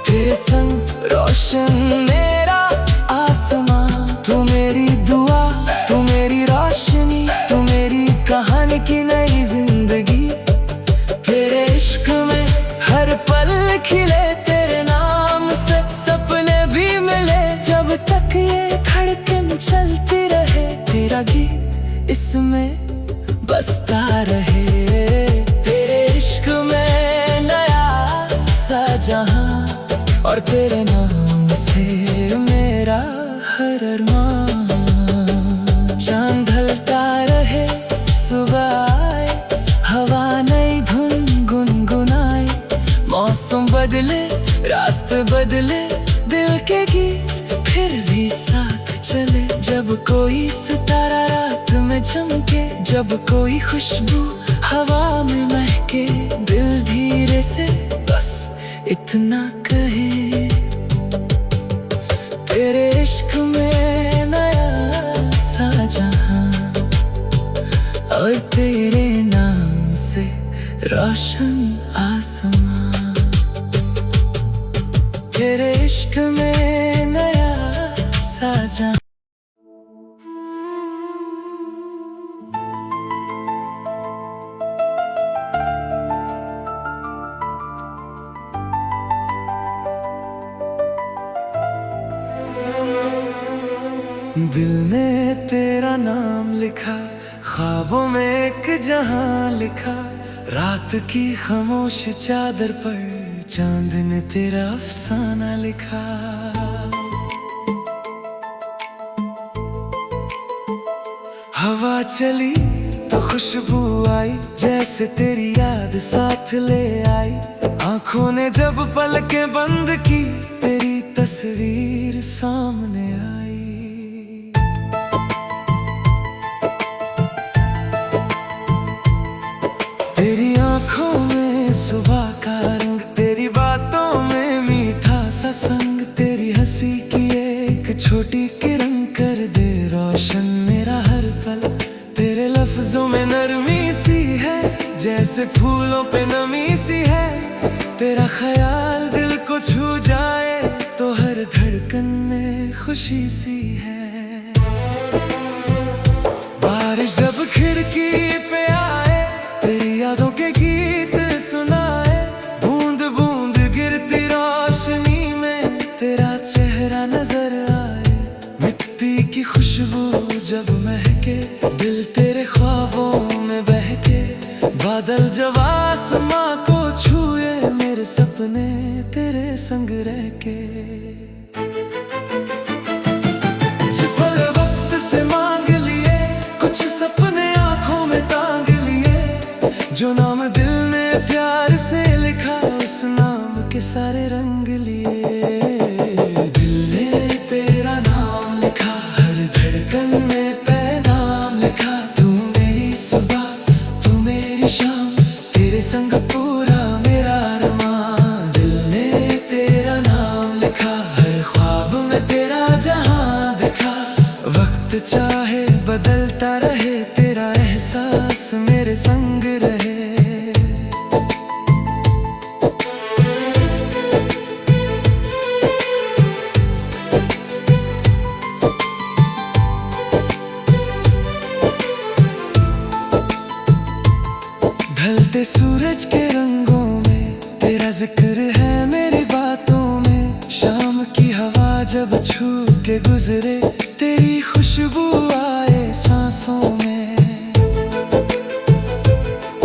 तेरे संग रोशन मेरा आसमां। तू मेरी दुआ, तू मेरी रोशनी, तू मेरी कहानी की नई जिंदगी। तेरे इश्क में हर पल खिले, तेरे नाम से सपने भी मिले। जब तक ये धड़कन चलती रहे, तेरा गीत इसमें बसता रहे। तेरे इश्क में नया सा जहां, और तेरे नाम से मेरा हर अरमान। चांद ढलता रहे, सुबह आए, हवा नई धुन गुनगुनाए। मौसम बदले, रास्ते बदले, दिल के गीत फिर भी साथ चले। जब कोई सितारा रात में चमके, जब कोई खुशबू हवा में महके, दिल धीरे से बस इतना कहे। तेरे इश्क में नया सा जहां, और तेरे नाम से रोशन आसमां। तेरे इश्क में नया सा जहां। दिल ने तेरा नाम लिखा, ख्वाबों में एक जहां लिखा। रात की खामोश चादर पर चांद ने तेरा अफसाना लिखा। हवा चली तो खुशबू आई, जैसे तेरी याद साथ ले आई। आंखों ने जब पलकें बंद की, तेरी तस्वीर सामने आई। तेरी आंखों में सुबह का रंग, तेरी बातों में मीठा सा संग। तेरी हंसी की एक छोटी किरण कर दे रोशन मेरा हर पल। तेरे लफ्जों में नरमी सी है, जैसे फूलों पे नमी सी है। तेरा ख्याल दिल को छू जाए तो हर धड़कन में खुशी सी है। बारिश जब खिड़की पे आए, तेरी यादों के गीत सुनाए। बूंद बूंद गिरती रोशनी में तेरा चेहरा नजर आए। मिट्टी की खुशबू जब महके, दिल तेरे ख्वाबों में बहके। बादल जब आसमां को छुए, मेरे सपने तेरे संग रह के। पल वक्त से मांग लिए, कुछ सपने आंखों में टांग लिए। जो नाम दिल ने प्यार से लिखा, उस नाम के सारे रंग लिए। दिल ने तेरा नाम लिखा, हर धड़कन में पैगाम लिखा। तू मेरी सुबह, तू मेरी शाम, तेरे संग पूरा मेरा अरमान। दिल ने तेरा नाम लिखा, हर ख्वाब में तेरा जहां दिखा। वक्त चाहे बदलता रहे, तेरा एहसास मेरे संग रहे। ढलते सूरज के रंगों में तेरा जिक्र है मेरी बातों में। शाम की हवा जब छू के गुजरे, तेरी खुशबू आए सांसों में।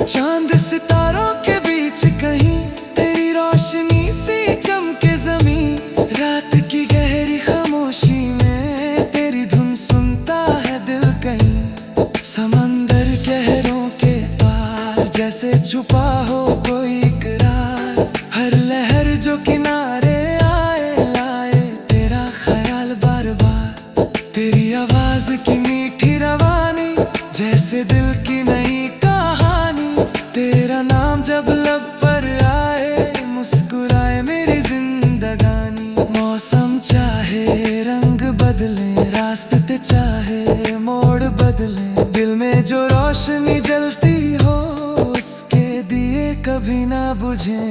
चांद सितारों के बीच कहीं, तेरी रोशनी सी चमके जमीन। रात की गहरी खामोशी में तेरी धुन सुनता है दिल कहीं। समंदर गहरों के पार, जैसे छुपा हो कोई इकरार। हर लहर जो किनारे आए लाए, तेरा ख्याल बार बार। तेरी आवाज की मीठी रवानी, जैसे दिल की नई कहानी। तेरा नाम जब लब पर आए, मुस्कुराए मेरी जिंदगानी। मौसम चाहे रंग बदले, रास्ते चाहे मोड़ बदले। दिल में जो रोशनी जलती हो, उसके दिए कभी ना बुझे।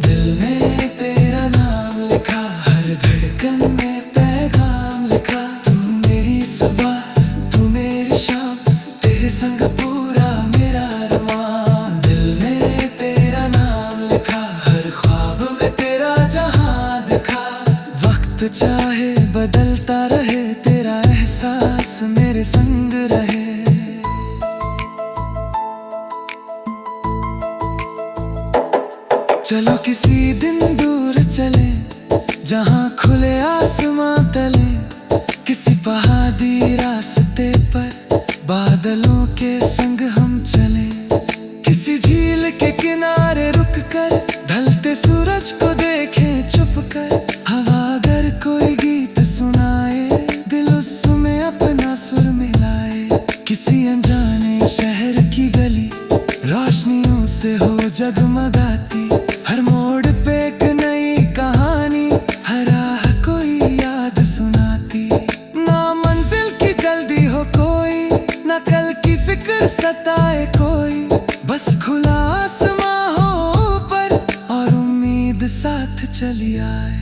दिल ने तेरा नाम लिखा, हर धड़कन में पैगाम लिखा। तू मेरी सुबह, तू मेरी शाम, तेरे संग पूरा मेरा अरमान। दिल ने तेरा नाम लिखा, हर ख्वाब में तेरा जहां दिखा। वक्त चाहे बदलता रहे, तेरा एहसास मेरे संग रहे। चलो किसी दिन दूर चले, जहां खुले आसमां तले। किसी पहाड़ी रास्ते पर बादलों के संग हम चले। किसी झील के किनारे रुक कर ढलते सूरज को देखें चुप कर। हवा अगर कोई गीत सुनाए, दिल उसमें अपना सुर मिलाए। किसी अनजाने शहर की गली रोशनियों से हो जगमगाती। हर मोड़ पे एक नई कहानी, हर राह कोई याद सुनाती। ना मंजिल की जल्दी हो कोई, ना कल की फिक्र सताए कोई। बस खुला आसमां हो ऊपर, और उम्मीद साथ चली आए।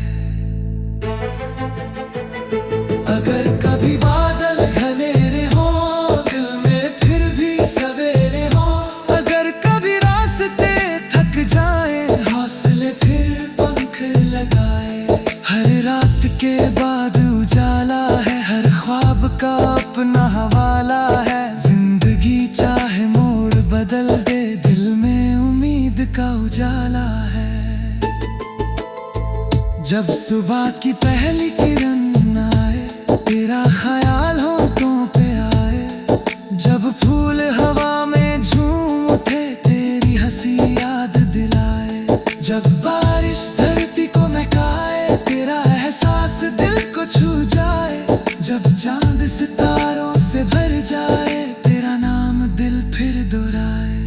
अगर कभी बादल घनेरे हो, दिल में फिर भी सवेरे हो। अगर कभी रास्ते थक जाए, हौसले फिर पंख लगाए। हर रात के बाद उजाला है, हर का उजाला है। जब सुबह की पहली किरण आए, तेरा ख्याल होठों पे आए, जब फूल हवा में झूम उठे, तेरी हंसी याद दिलाए, जब बारिश धरती को महकाए, तेरा एहसास दिल को छू जाए, जब चांद सितारों से भर जाए, तेरा नाम दिल फिर दोहराए।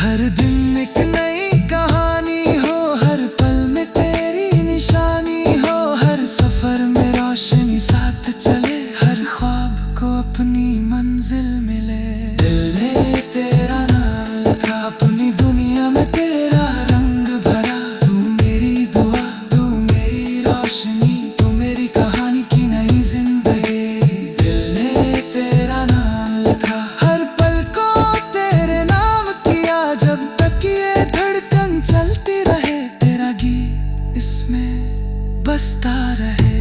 हर दिन एक नई कहानी हो, हर पल में तेरी निशानी हो, हर सफर में रोशनी साथ चले, हर ख्वाब को अपनी मंजिल मिले। दिल ने तेरा नाम लिखा, अपनी दुनिया में तेरा रंग भरा, तू मेरी दुआ, तू मेरी रोशनी, तू मेरी कहानी की नई जिंदगी। दिल ने तेरा नाम लिखा, हर पल को तेरे नाम किया, जब तक ये धड़कन चलती रहे, तेरा गीत इसमें बसता रहे।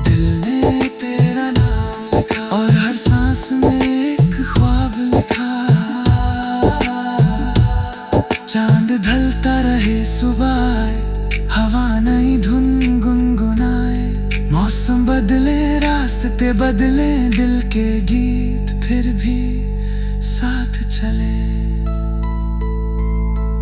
दिल ने तेरा नाम लिखा और हर सांस में एक ख्वाब लिखा। चांद ढलता रहे, सुबह आए, हवा नई धुन गुनगुनाए, मौसम बदले, रास्ते बदले, दिल के गीत फिर भी साथ चले।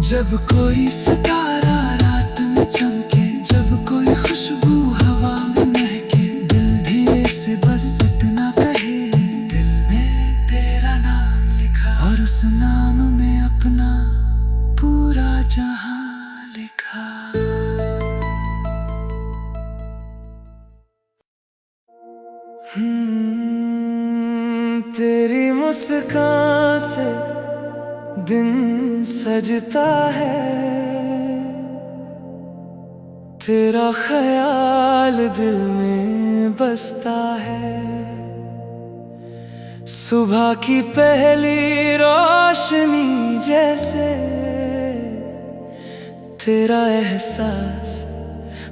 जब कोई सितारा रात में चमके, जब कोई खुशबू हवा में महके, दिल धीरे से बस इतना कहे, दिल ने तेरा नाम लिखा और उस नाम में अपना पूरा जहां लिखा। तेरी मुस्कान से दिन सजता है, तेरा ख्याल दिल में बसता है, सुबह की पहली रोशनी जैसे, तेरा एहसास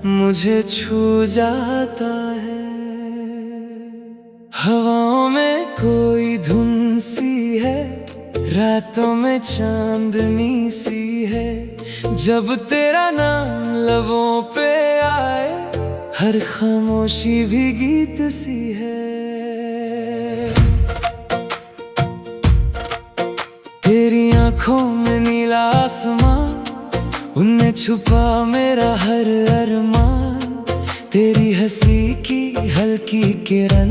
मुझे छू जाता है। हवाओं में कोई धुन सी है, रातों में चांदनी सी है, जब तेरा नाम लबों पे आए, हर खामोशी भी गीत सी है। तेरी आंखों में नीला आसमान, उनमें छुपा मेरा हर अरमान, तेरी हंसी की हल्की किरण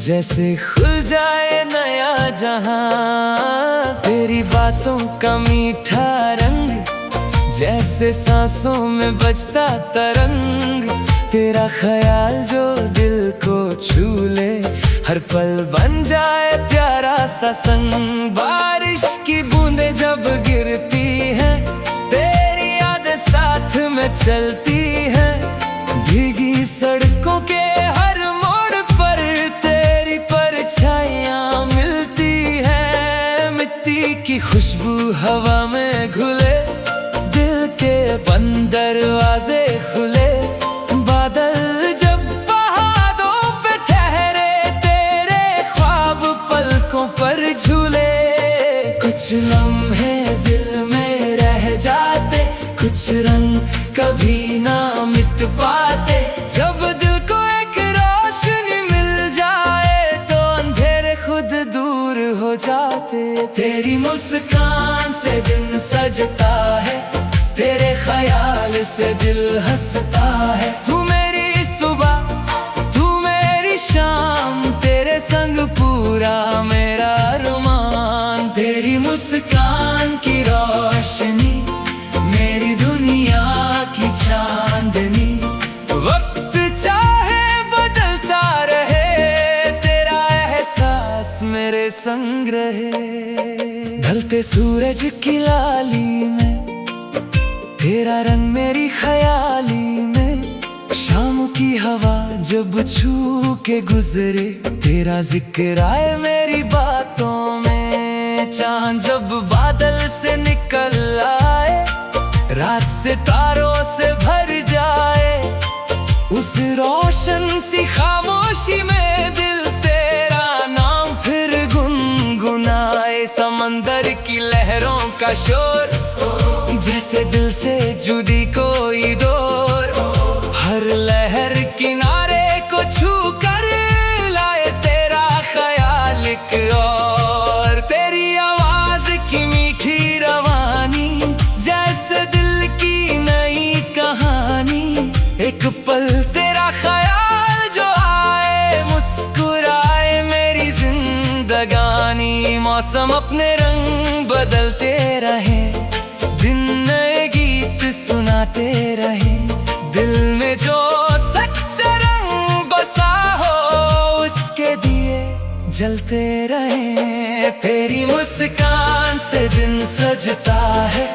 जैसे खुल जाए नया जहां, तेरी बातों का मीठा रंग जैसे सांसों में बजता तरंग, तेरा ख्याल जो दिल को छू ले, हर पल बन जाए प्यारा सा संग। बारिश की बूंदें जब गिरती हैं, तेरी यादें साथ में चलती हैं, भीगी सड़कों के हर मोड़ पर तेरी परछाइयां मिलती हैं, मिट्टी की खुशबू हवा में घुले, दिल के बंद दरवाजे खुले, बादल जब पहाड़ों पे ठहरे, तेरे ख्वाब पलकों पर झूले, कुछ लम्हे दिल में रह जाते, कुछ रंग कभी ना मिट पाते, जब दिल को एक रोशनी मिल जाए, तो अंधेरे खुद दूर हो जाते। तेरी मुस्कान से दिन सजता है, तेरे ख्याल से दिल हंसता है, तू मेरी सुबह, तू मेरी शाम, तेरे संग पूरा मेरा अरमान। तेरी मुस्कान की रोशनी मेरी दुनिया की चांदनी, वक्त चाहे बदलता रहे, तेरा एहसास मेरे संग रहे। ढलते सूरज की लाली में, तेरा रंग मेरी ख्याली में, शाम की हवा जब छू के गुजरे, तेरा जिक्र आए मेरी बातों में, चांद जब बादल से निकल आए, रात से तारों से भर जाए, उस रोशन सी खामोशी में दिल तेरा नाम फिर गुनगुनाए। समंदर की लहरों का शोर जैसे दिल से जुदी कोई डोर, हर लहर किनारे को छू कर लाए तेरा ख्याल एक और। तेरी आवाज की मीठी रवानी, जैसे दिल की नई कहानी। एक पल तेरा ख्याल जो आए, मुस्कुराए मेरी जिंदगानी। मौसम अपने रंग बदलते रहे, दिन नए गीत सुनाते रहे। दिल में जो सच्चा रंग बसा हो, उसके दिए जलते रहे। तेरी मुस्कान से दिन सजता है,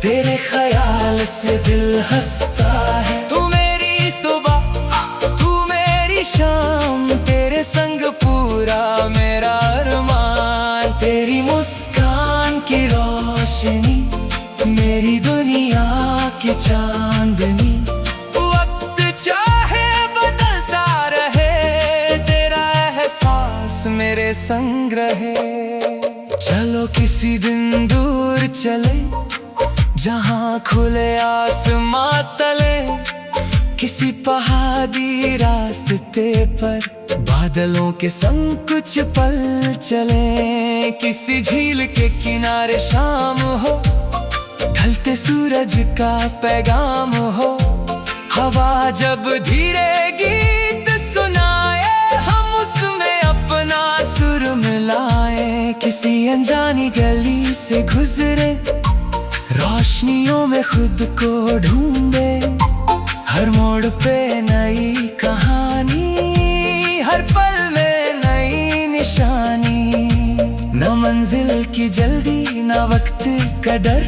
तेरे ख्याल से दिल हंसता है। तू मेरी सुबह, तू मेरी शाम, तेरे संग पूरा मेरा अरमान। तेरी मुस्कान की रोशनी, मेरी दुनिया की चांदनी। वक्त चाहे बदलता रहे, तेरा एहसास मेरे संग रहे। चलो किसी दिन दूर चले, जहाँ खुले आसमां तले। किसी पहाड़ी रास्ते पर बादलों के संग कुछ पल चले। किसी झील के किनारे शाम हो, ढलते सूरज का पैगाम हो। हवा जब धीरे गीत सुनाए, हम उसमें अपना सुर मिलाए। किसी अनजानी गली से गुजरे, रोशनियों में खुद को ढूंढे। हर मोड़ पे नई कहानी, हर पल में नई निशानी। न मंजिल की जल्दी, न वक्त का डर,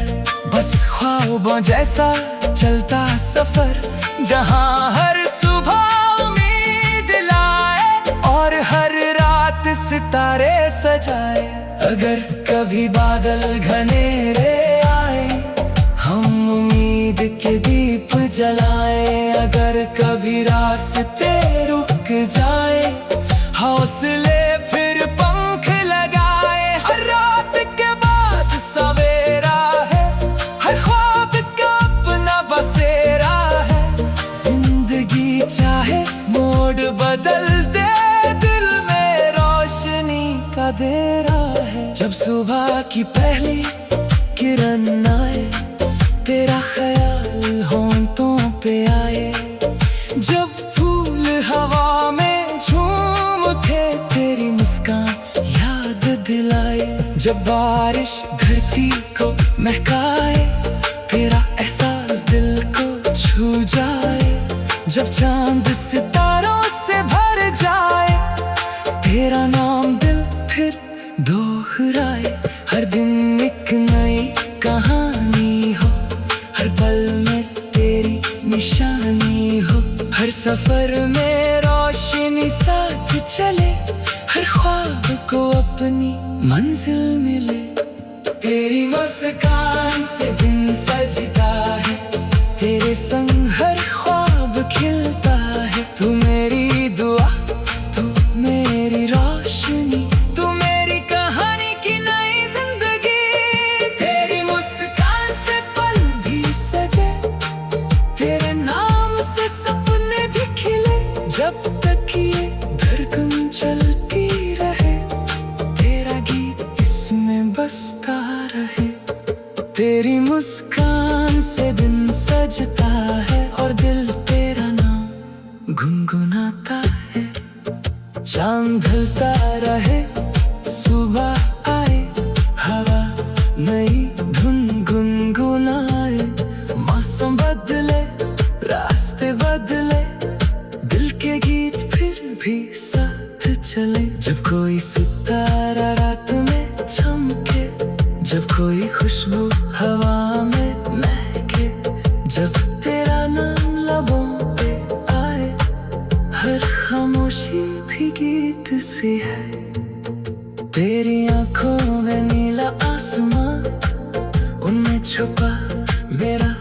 बस ख्वाबों जैसा चलता सफर। जहाँ हर सुबह उम्मीद लाए, और हर रात सितारे सजाए। अगर कभी बादल घनेरे आए, हम उम्मीद के दीप जलाए। अगर कभी रास्ते रुक जाए, हौसले फिर पंख लगाए। हर रात के बाद सवेरा है, हर ख्वाब का अपना बसेरा है। जिंदगी चाहे मोड़ बदल दे, दिल में रोशनी का अंधेरा है। जब सुबह की पहली किरण आए, तेरा ख्याल होंठों पे आए। जब फूल हवा में झूम उठे, तेरी मुस्कान याद दिलाए। जब बारिश धरती को महकाए, तेरा एहसास दिल को छू जाए। जब चांद सितारों से भर जाए, तेरा नाम दिल फिर दोहराए। हर दिन एक नई कहानी हो, हर पल में तेरी निशानी हो। हर सफर में रोशनी साथ चले, हर ख्वाब को अपनी मंजिल मिले। तेरी मुस्कान से दिन सजता है, तेरे संग हर ख्वाब खिलता है। तू मेरी दुआ, तू मेरी रोशनी, तू मेरी कहानी की नई जिंदगी। तेरी मुस्कान से पल भी सजे, तेरे नाम से सपने भी खिले। जब तक ये धड़कन चलती रहे, तेरा गीत इसमें बसता रहे। तेरी मुस्कान से दिन सजता है, और दिल तेरा नाम गुनगुनाता है। चांद ढलता रहे, सुबह आए, हवा नई धुन गुनगुनाए। मौसम बदले, रास्ते बदले, दिल के गीत फिर भी साथ चले। जब कोई सितारा रात में चमके, जब कोई खुशबू हवा में महके, जब तेरा नाम लबों पे आए, हर खामोशी भी गीत सी है। तेरी आंखों में नीला आसमां, उनमें छुपा मेरा